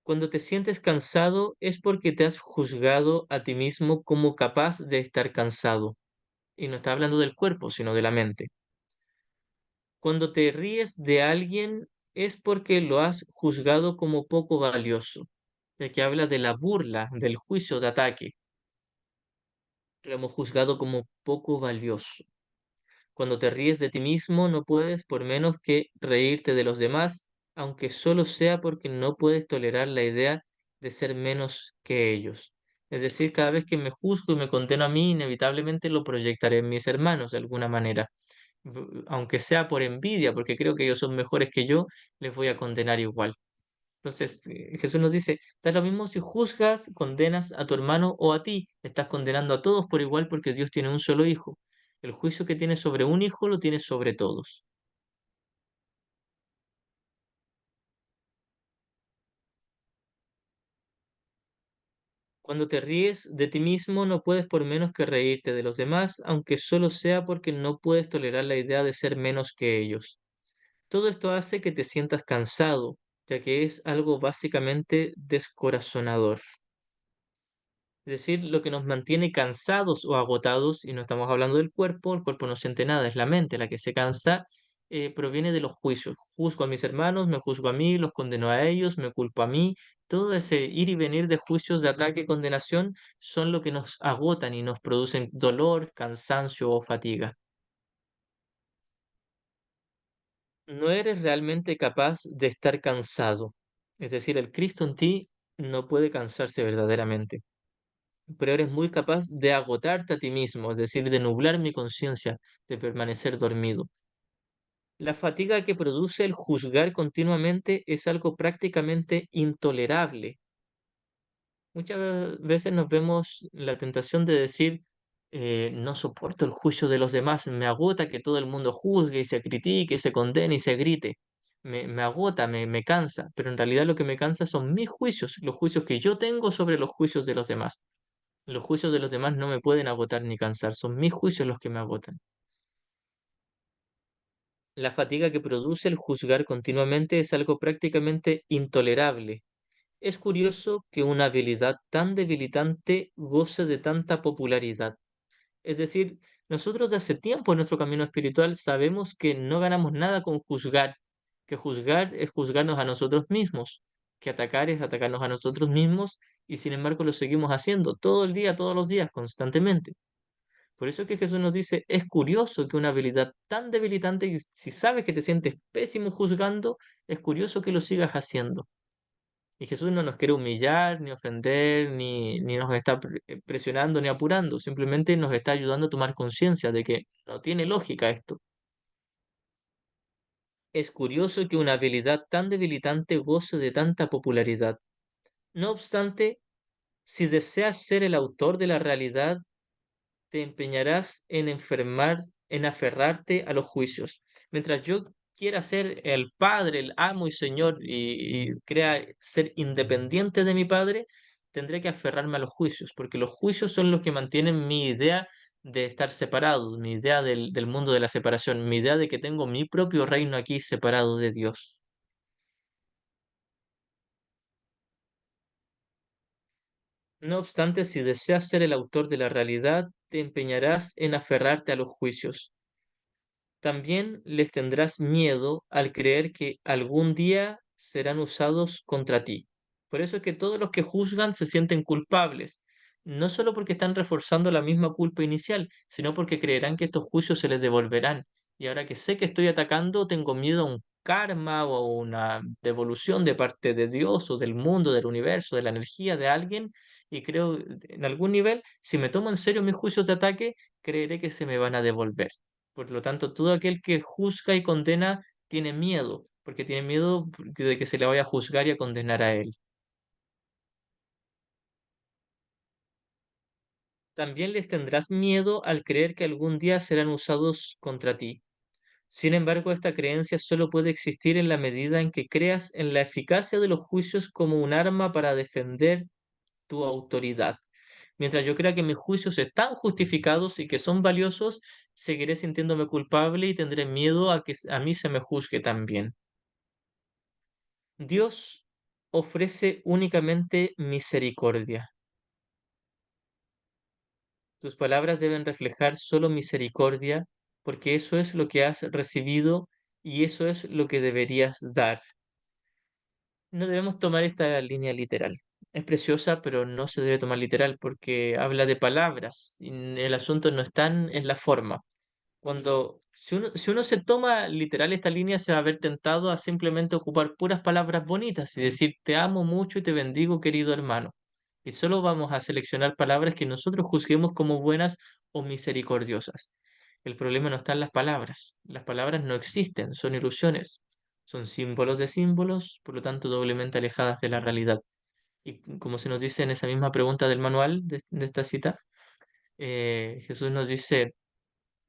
Cuando te sientes cansado es porque te has juzgado a ti mismo como capaz de estar cansado. Y no está hablando del cuerpo, sino de la mente. Cuando te ríes de alguien es porque lo has juzgado como poco valioso, ya que habla de la burla, del juicio de ataque. Lo hemos juzgado como poco valioso. Cuando te ríes de ti mismo, no puedes por menos que reírte de los demás, aunque solo sea porque no puedes tolerar la idea de ser menos que ellos. Es decir, cada vez que me juzgo y me condeno a mí, inevitablemente lo proyectaré en mis hermanos de alguna manera. Aunque sea por envidia, porque creo que ellos son mejores que yo, les voy a condenar igual. Entonces, Jesús nos dice, da lo mismo si juzgas, condenas a tu hermano o a ti, estás condenando a todos por igual porque Dios tiene un solo hijo. El juicio que tiene sobre un hijo lo tiene sobre todos. Cuando te ríes de ti mismo, no puedes por menos que reírte de los demás, aunque solo sea porque no puedes tolerar la idea de ser menos que ellos. Todo esto hace que te sientas cansado, ya que es algo básicamente descorazonador. Es decir, lo que nos mantiene cansados o agotados, y no estamos hablando del cuerpo, el cuerpo no siente nada, es la mente la que se cansa, proviene de los juicios. Juzgo a mis hermanos, me juzgo a mí, los condeno a ellos, me culpo a mí. Todo ese ir y venir de juicios de ataque y condenación son lo que nos agotan y nos producen dolor, cansancio o fatiga. No eres realmente capaz de estar cansado. Es decir, el Cristo en ti no puede cansarse verdaderamente, pero eres muy capaz de agotarte a ti mismo, es decir, de nublar mi conciencia, de permanecer dormido. La fatiga que produce el juzgar continuamente es algo prácticamente intolerable. Muchas veces nos vemos la tentación de decir, no soporto el juicio de los demás, me agota que todo el mundo juzgue y se critique y se condene y se grite. Me agota, me cansa, pero en realidad lo que me cansa son mis juicios, los juicios que yo tengo sobre los juicios de los demás. Los juicios de los demás no me pueden agotar ni cansar, son mis juicios los que me agotan. La fatiga que produce el juzgar continuamente es algo prácticamente intolerable. Es curioso que una habilidad tan debilitante goce de tanta popularidad. Es decir, nosotros de hace tiempo en nuestro camino espiritual sabemos que no ganamos nada con juzgar, que juzgar es juzgarnos a nosotros mismos, que atacar es atacarnos a nosotros mismos y sin embargo lo seguimos haciendo todo el día, todos los días, constantemente. Por eso es que Jesús nos dice, es curioso que una habilidad tan debilitante, que si sabes que te sientes pésimo juzgando, es curioso que lo sigas haciendo. Y Jesús no nos quiere humillar, ni ofender, ni nos está presionando, ni apurando. Simplemente nos está ayudando a tomar conciencia de que no tiene lógica esto. Es curioso que una habilidad tan debilitante goce de tanta popularidad. No obstante, si deseas ser el autor de la realidad, te empeñarás en en aferrarte a los juicios. Mientras yo quiera ser el padre, el amo y señor y crea ser independiente de mi padre, tendré que aferrarme a los juicios, porque los juicios son los que mantienen mi idea de estar separado, mi idea del mundo de la separación, mi idea de que tengo mi propio reino aquí separado de Dios. No obstante, si deseas ser el autor de la realidad, te empeñarás en aferrarte a los juicios. También les tendrás miedo al creer que algún día serán usados contra ti. Por eso es que todos los que juzgan se sienten culpables, no solo porque están reforzando la misma culpa inicial, sino porque creerán que estos juicios se les devolverán. Y ahora que sé que estoy atacando, tengo miedo a un karma o a una devolución de parte de Dios o del mundo, del universo, de la energía de alguien. Y creo, en algún nivel, si me tomo en serio mis juicios de ataque, creeré que se me van a devolver. Por lo tanto, todo aquel que juzga y condena tiene miedo, porque tiene miedo de que se le vaya a juzgar y a condenar a él. También les tendrás miedo al creer que algún día serán usados contra ti. Sin embargo, esta creencia solo puede existir en la medida en que creas en la eficacia de los juicios como un arma para defender tu autoridad. Mientras yo crea que mis juicios están justificados y que son valiosos, seguiré sintiéndome culpable y tendré miedo a que a mí se me juzgue también. Dios ofrece únicamente misericordia. Tus palabras deben reflejar solo misericordia, porque eso es lo que has recibido y eso es lo que deberías dar. No debemos tomar esta línea literal. Es preciosa, pero no se debe tomar literal porque habla de palabras y el asunto no está en la forma. Si uno se toma literal esta línea, se va a ver tentado a simplemente ocupar puras palabras bonitas y decir te amo mucho y te bendigo, querido hermano. Y solo vamos a seleccionar palabras que nosotros juzguemos como buenas o misericordiosas. El problema no está en las palabras. Las palabras no existen, son ilusiones. Son símbolos de símbolos, por lo tanto doblemente alejadas de la realidad. Y como se nos dice en esa misma pregunta del manual de esta cita, Jesús nos dice,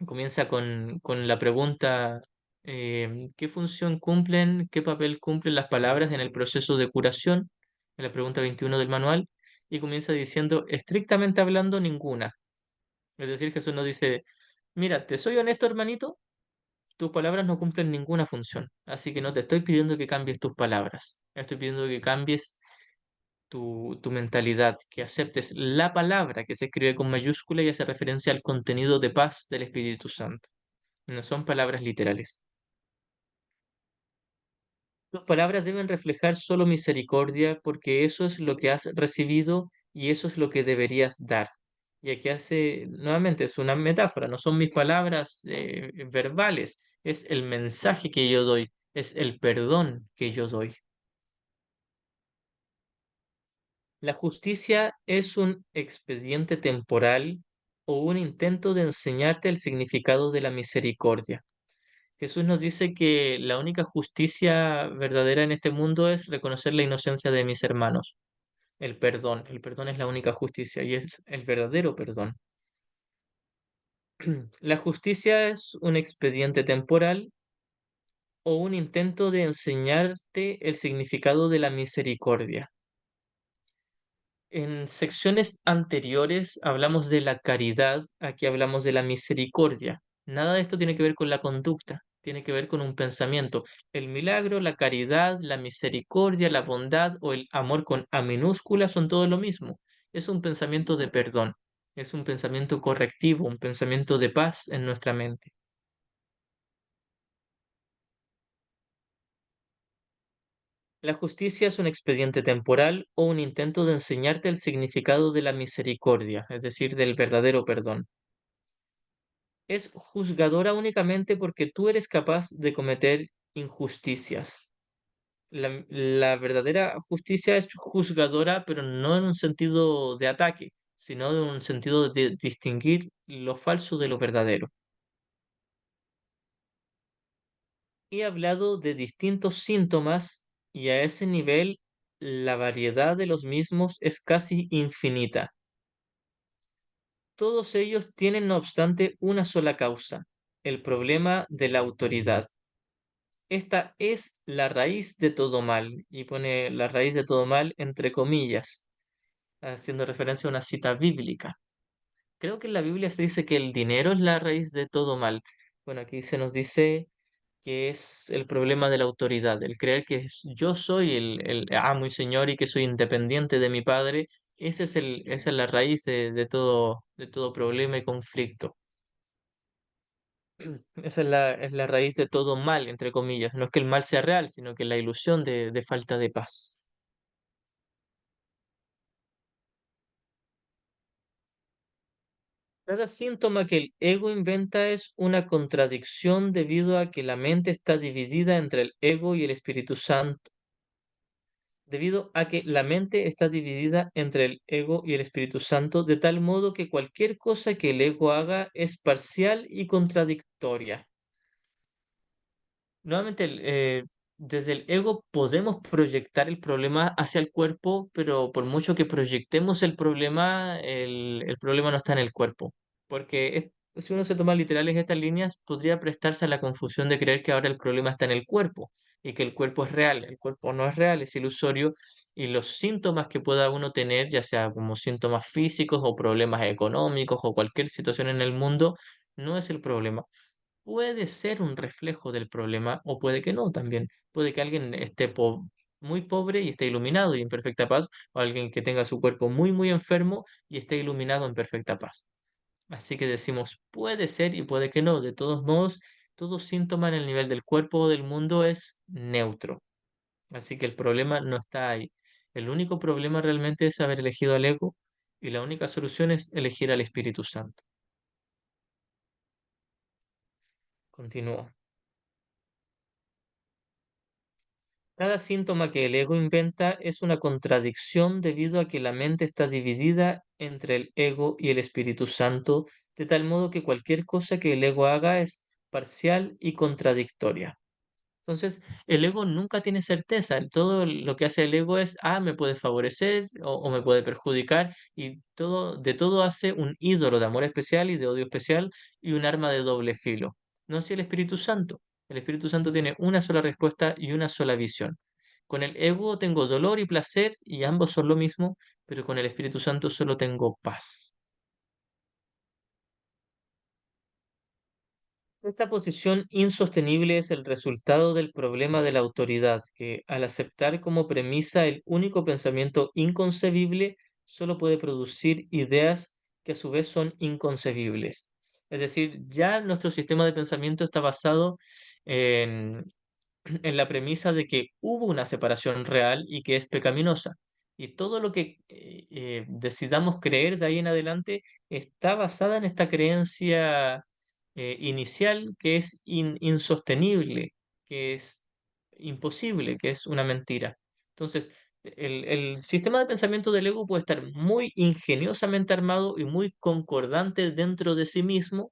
comienza con la pregunta, ¿qué función cumplen, qué papel cumplen las palabras en el proceso de curación? En la pregunta 21 del manual, y comienza diciendo, estrictamente hablando, ninguna. Es decir, Jesús nos dice, mira, te soy honesto, hermanito, tus palabras no cumplen ninguna función, así que no te estoy pidiendo que cambies tus palabras, estoy pidiendo que cambies tu mentalidad, que aceptes la palabra que se escribe con mayúscula y hace referencia al contenido de paz del Espíritu Santo. No son palabras literales. Tus palabras deben reflejar solo misericordia porque eso es lo que has recibido y eso es lo que deberías dar. Y aquí hace, nuevamente, es una metáfora, no son mis palabras verbales, es el mensaje que yo doy, es el perdón que yo doy. La justicia es un expediente temporal o un intento de enseñarte el significado de la misericordia. Jesús nos dice que la única justicia verdadera en este mundo es reconocer la inocencia de mis hermanos. El perdón es la única justicia y es el verdadero perdón. La justicia es un expediente temporal o un intento de enseñarte el significado de la misericordia. En secciones anteriores hablamos de la caridad, aquí hablamos de la misericordia. Nada de esto tiene que ver con la conducta, tiene que ver con un pensamiento. El milagro, la caridad, la misericordia, la bondad o el amor con A minúscula son todo lo mismo. Es un pensamiento de perdón, es un pensamiento correctivo, un pensamiento de paz en nuestra mente. La justicia es un expediente temporal o un intento de enseñarte el significado de la misericordia, es decir, del verdadero perdón. Es juzgadora únicamente porque tú eres capaz de cometer injusticias. La verdadera justicia es juzgadora, pero no en un sentido de ataque, sino en un sentido de distinguir lo falso de lo verdadero. He hablado de distintos síntomas y a ese nivel la variedad de los mismos es casi infinita. Todos ellos tienen, no obstante, una sola causa, el problema de la autoridad. Esta es la raíz de todo mal, y pone la raíz de todo mal entre comillas, haciendo referencia a una cita bíblica. Creo que en la Biblia se dice que el dinero es la raíz de todo mal. Bueno, aquí se nos dice que es el problema de la autoridad, el creer que yo soy el amo y señor y que soy independiente de mi padre. Esa es la raíz de todo problema y conflicto. Esa es la raíz de todo mal, entre comillas. No es que el mal sea real, sino que la ilusión de falta de paz. Cada síntoma que el ego inventa es una contradicción debido a que la mente está dividida entre el ego y el Espíritu Santo. Debido a que la mente está dividida entre el ego y el Espíritu Santo, de tal modo que cualquier cosa que el ego haga es parcial y contradictoria. Nuevamente, desde el ego podemos proyectar el problema hacia el cuerpo, pero por mucho que proyectemos el problema no está en el cuerpo. Porque si uno se toma literales estas líneas, podría prestarse a la confusión de creer que ahora el problema está en el cuerpo y que el cuerpo es real. El cuerpo no es real, es ilusorio. Y los síntomas que pueda uno tener, ya sea como síntomas físicos o problemas económicos o cualquier situación en el mundo, no es el problema. Puede ser un reflejo del problema o puede que no también. Puede que alguien esté muy pobre y esté iluminado y en perfecta paz, o alguien que tenga su cuerpo muy enfermo y esté iluminado en perfecta paz. Así que decimos, puede ser y puede que no. De todos modos, todo síntoma en el nivel del cuerpo o del mundo es neutro. Así que el problema no está ahí. El único problema realmente es haber elegido al ego y la única solución es elegir al Espíritu Santo. Continúo. Cada síntoma que el ego inventa es una contradicción debido a que la mente está dividida entre el ego y el Espíritu Santo, de tal modo que cualquier cosa que el ego haga es parcial y contradictoria. Entonces, el ego nunca tiene certeza. Todo lo que hace el ego es, me puede favorecer o me puede perjudicar, y de todo hace un ídolo de amor especial y de odio especial y un arma de doble filo. No así el Espíritu Santo. El Espíritu Santo tiene una sola respuesta y una sola visión. Con el ego tengo dolor y placer y ambos son lo mismo, pero con el Espíritu Santo solo tengo paz. Esta posición insostenible es el resultado del problema de la autoridad, que al aceptar como premisa el único pensamiento inconcebible, solo puede producir ideas que a su vez son inconcebibles. Es decir, ya nuestro sistema de pensamiento está basado en, en la premisa de que hubo una separación real y que es pecaminosa. Y todo lo que decidamos creer de ahí en adelante está basada en esta creencia inicial que es insostenible, que es imposible, que es una mentira. Entonces, el sistema de pensamiento del ego puede estar muy ingeniosamente armado y muy concordante dentro de sí mismo,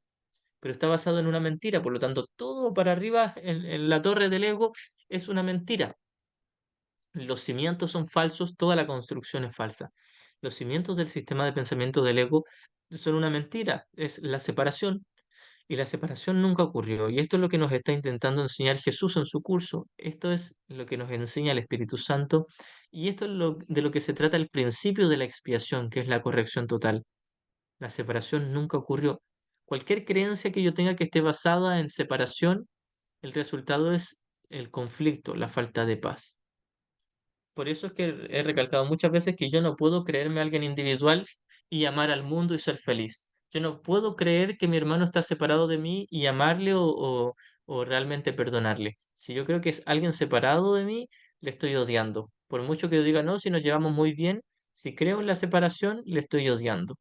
pero está basado en una mentira. Por lo tanto, todo para arriba en la torre del ego es una mentira. Los cimientos son falsos, toda la construcción es falsa. Los cimientos del sistema de pensamiento del ego son una mentira, es la separación. Y la separación nunca ocurrió. Y esto es lo que nos está intentando enseñar Jesús en su curso. Esto es lo que nos enseña el Espíritu Santo. Y esto es de lo que se trata el principio de la expiación, que es la corrección total. La separación nunca ocurrió. Cualquier creencia que yo tenga que esté basada en separación, el resultado es el conflicto, la falta de paz. Por eso es que he recalcado muchas veces que yo no puedo creerme alguien individual y amar al mundo y ser feliz. Yo no puedo creer que mi hermano está separado de mí y amarle o realmente perdonarle. Si yo creo que es alguien separado de mí, le estoy odiando. Por mucho que yo diga, no, si nos llevamos muy bien, si creo en la separación, le estoy odiando.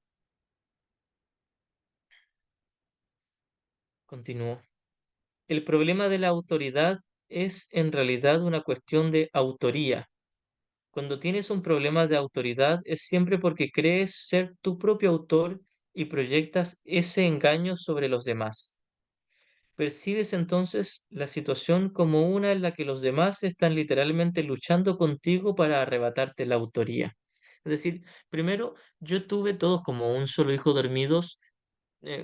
Continúo. El problema de la autoridad es en realidad una cuestión de autoría. Cuando tienes un problema de autoridad es siempre porque crees ser tu propio autor y proyectas ese engaño sobre los demás. Percibes entonces la situación como una en la que los demás están literalmente luchando contigo para arrebatarte la autoría. Es decir, primero, yo tuve todos como un solo hijo dormidos,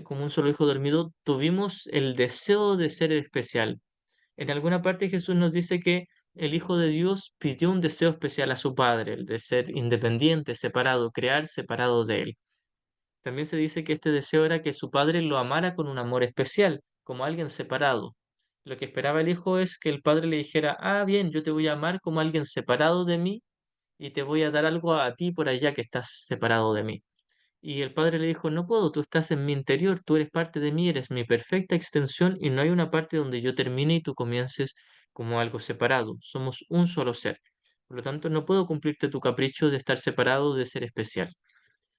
como un solo hijo dormido, tuvimos el deseo de ser especial. En alguna parte Jesús nos dice que el Hijo de Dios pidió un deseo especial a su Padre, el de ser independiente, separado, crear separado de él. También se dice que este deseo era que su Padre lo amara con un amor especial, como alguien separado. Lo que esperaba el Hijo es que el Padre le dijera, ah, bien, yo te voy a amar como alguien separado de mí y te voy a dar algo a ti por allá que estás separado de mí. Y el padre le dijo, no puedo, tú estás en mi interior, tú eres parte de mí, eres mi perfecta extensión y no hay una parte donde yo termine y tú comiences como algo separado. Somos un solo ser. Por lo tanto, no puedo cumplirte tu capricho de estar separado, de ser especial.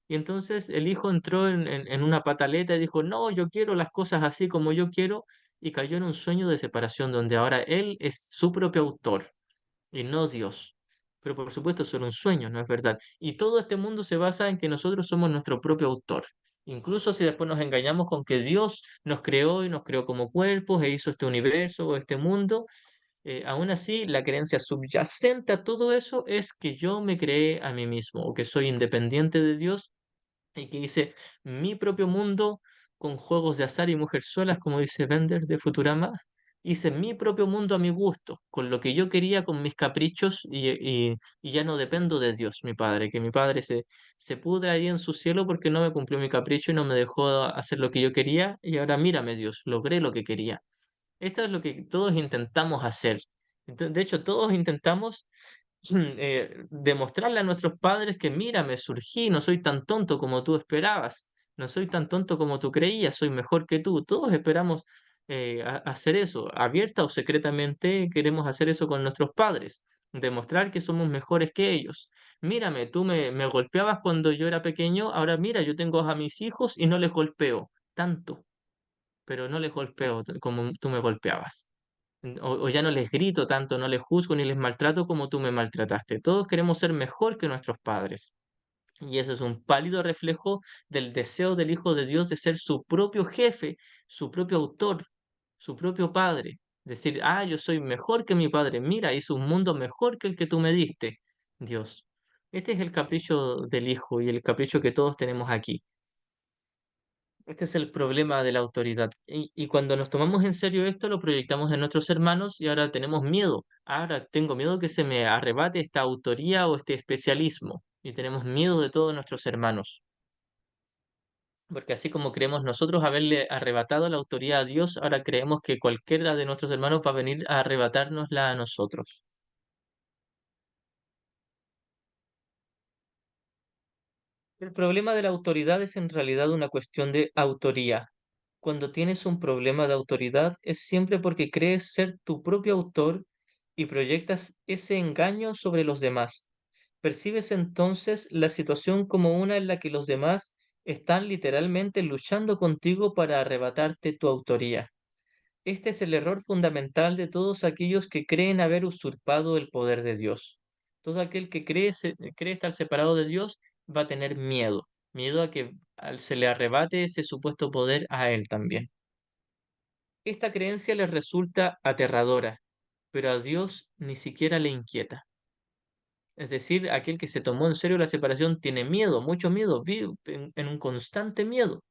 Y entonces el hijo entró en una pataleta y dijo, no, yo quiero las cosas así como yo quiero, y cayó en un sueño de separación donde ahora él es su propio autor y no Dios. Pero por supuesto, es solo un sueño, no es verdad. Y todo este mundo se basa en que nosotros somos nuestro propio autor. Incluso si después nos engañamos con que Dios nos creó y nos creó como cuerpos e hizo este universo o este mundo, aún así la creencia subyacente a todo eso es que yo me creé a mí mismo o que soy independiente de Dios y que hice mi propio mundo con juegos de azar y mujerzuelas, como dice Bender de Futurama. Hice mi propio mundo a mi gusto, con lo que yo quería, con mis caprichos, y ya no dependo de Dios, mi padre, que mi padre se pudra ahí en su cielo porque no me cumplió mi capricho y no me dejó hacer lo que yo quería, y ahora mírame Dios, logré lo que quería. Esto es lo que todos intentamos hacer. De hecho, todos intentamos demostrarle a nuestros padres que mira, me surgí, no soy tan tonto como tú esperabas, no soy tan tonto como tú creías, soy mejor que tú. Todos esperamos hacer eso, abierta o secretamente queremos hacer eso con nuestros padres, demostrar que somos mejores que ellos. Mírame, tú me golpeabas cuando yo era pequeño, ahora mira, yo tengo a mis hijos y no les golpeo tanto, pero no les golpeo como tú me golpeabas. O ya no les grito tanto, no les juzgo ni les maltrato como tú me maltrataste. Todos queremos ser mejor que nuestros padres. Y eso es un pálido reflejo del deseo del Hijo de Dios de ser su propio jefe, su propio autor, su propio padre. Decir, ah, yo soy mejor que mi padre. Mira, hice un mundo mejor que el que tú me diste, Dios. Este es el capricho del Hijo y el capricho que todos tenemos aquí. Este es el problema de la autoridad. Y cuando nos tomamos en serio esto, lo proyectamos en nuestros hermanos y ahora tenemos miedo. Ahora tengo miedo que se me arrebate esta autoría o este especialismo. Y tenemos miedo de todos nuestros hermanos. Porque así como creemos nosotros haberle arrebatado la autoridad a Dios, ahora creemos que cualquiera de nuestros hermanos va a venir a arrebatárnosla a nosotros. El problema de la autoridad es en realidad una cuestión de autoría. Cuando tienes un problema de autoridad es siempre porque crees ser tu propio autor y proyectas ese engaño sobre los demás. Percibes entonces la situación como una en la que los demás están literalmente luchando contigo para arrebatarte tu autoría. Este es el error fundamental de todos aquellos que creen haber usurpado el poder de Dios. Todo aquel que cree estar separado de Dios va a tener miedo, miedo a que se le arrebate ese supuesto poder a él también. Esta creencia les resulta aterradora, pero a Dios ni siquiera le inquieta. Es decir, aquel que se tomó en serio la separación tiene miedo, mucho miedo, vive en un constante miedo,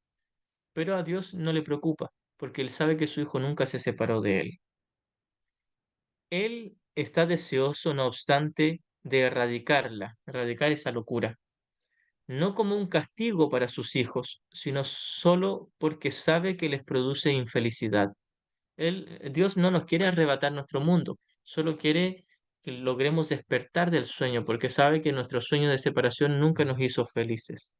pero a Dios no le preocupa. porque él sabe que su hijo nunca se separó de él. Él está deseoso, no obstante, de erradicar esa locura, no como un castigo para sus hijos, sino solo porque sabe que les produce infelicidad. Dios no nos quiere arrebatar nuestro mundo, solo quiere que logremos despertar del sueño, porque sabe que nuestro sueño de separación nunca nos hizo felices.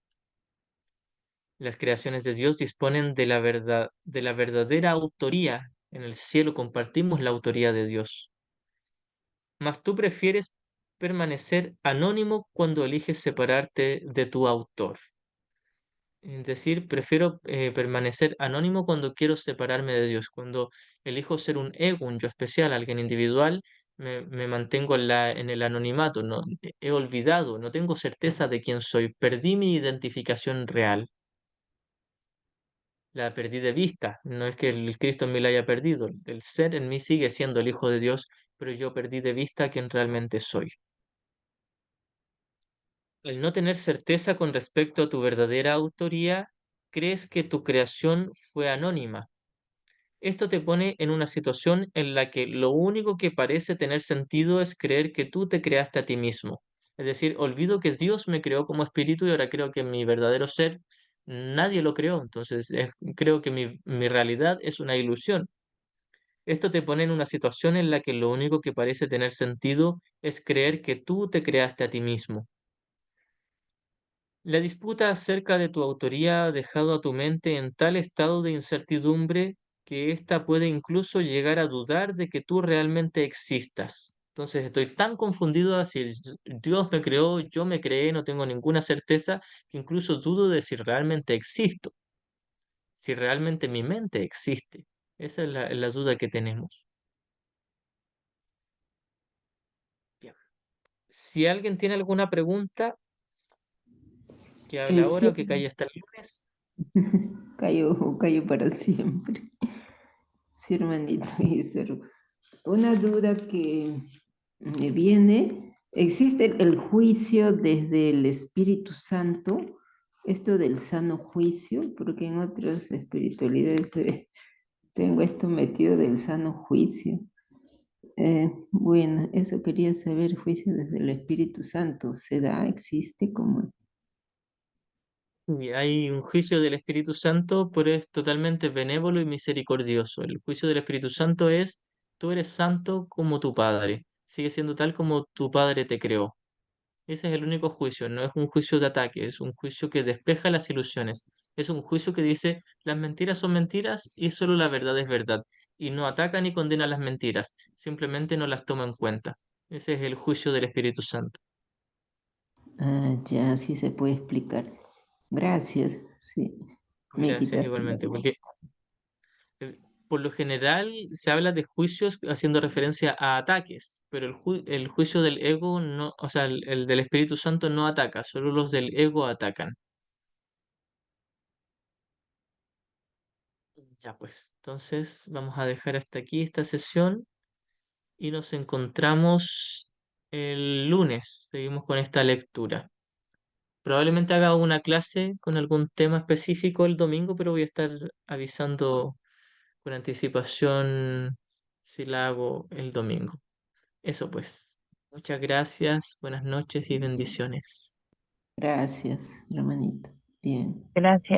Las creaciones de Dios disponen de la verdad, de la verdadera autoría. En el cielo compartimos la autoría de Dios. Mas tú prefieres permanecer anónimo cuando eliges separarte de tu autor. Es decir, prefiero permanecer anónimo cuando quiero separarme de Dios. Cuando elijo ser un ego, un yo especial, alguien individual, me mantengo en el anonimato. No, he olvidado, no tengo certeza de quién soy. Perdí mi identificación real. La perdí de vista. No es que el Cristo en mí la haya perdido. El ser en mí sigue siendo el Hijo de Dios, pero yo perdí de vista quién realmente soy. Al no tener certeza con respecto a tu verdadera autoría, crees que tu creación fue anónima. Esto te pone en una situación en la que lo único que parece tener sentido es creer que tú te creaste a ti mismo. Es decir, olvido que Dios me creó como espíritu y ahora creo que mi verdadero ser nadie lo creó. Entonces creo que mi realidad es una ilusión. Esto te pone en una situación en la que lo único que parece tener sentido es creer que tú te creaste a ti mismo. La disputa acerca de tu autoría ha dejado a tu mente en tal estado de incertidumbre que ésta puede incluso llegar a dudar de que tú realmente existas. Entonces estoy tan confundido a si Dios me creó, yo me creé, no tengo ninguna certeza, que incluso dudo de si realmente existo, si realmente mi mente existe. Esa es la duda que tenemos. Bien. Si alguien tiene alguna pregunta, que hable ahora Sí, o que calle hasta el lunes. cayó para siempre. Sí, hermanito Guillermo. Una duda que me viene, ¿existe el juicio desde el Espíritu Santo? Esto del sano juicio, porque en otras espiritualidades tengo esto metido del sano juicio. Bueno, eso quería saber, juicio desde el Espíritu Santo, ¿se da? ¿Existe? ¿Cómo? Y hay un juicio del Espíritu Santo, pero es totalmente benévolo y misericordioso. El juicio del Espíritu Santo es, tú eres santo como tu Padre, sigue siendo tal como tu Padre te creó. Ese es el único juicio, no es un juicio de ataque, es un juicio que despeja las ilusiones. Es un juicio que dice, las mentiras son mentiras y solo la verdad es verdad. Y no ataca ni condena las mentiras, simplemente no las toma en cuenta. Ese es el juicio del Espíritu Santo. Ah, ya, sí se puede explicar. Gracias, sí, me Gracias quitaste la igualmente, duda. porque por lo general se habla de juicios haciendo referencia a ataques, pero el juicio del ego no, o sea, el del Espíritu Santo no ataca, solo los del ego atacan. Ya pues, entonces vamos a dejar hasta aquí esta sesión y nos encontramos el lunes. Seguimos con esta lectura. Probablemente haga una clase con algún tema específico el domingo, pero voy a estar avisando con anticipación si la hago el domingo. Eso pues. Muchas gracias, buenas noches y bendiciones. Gracias, hermanito. Bien. Gracias.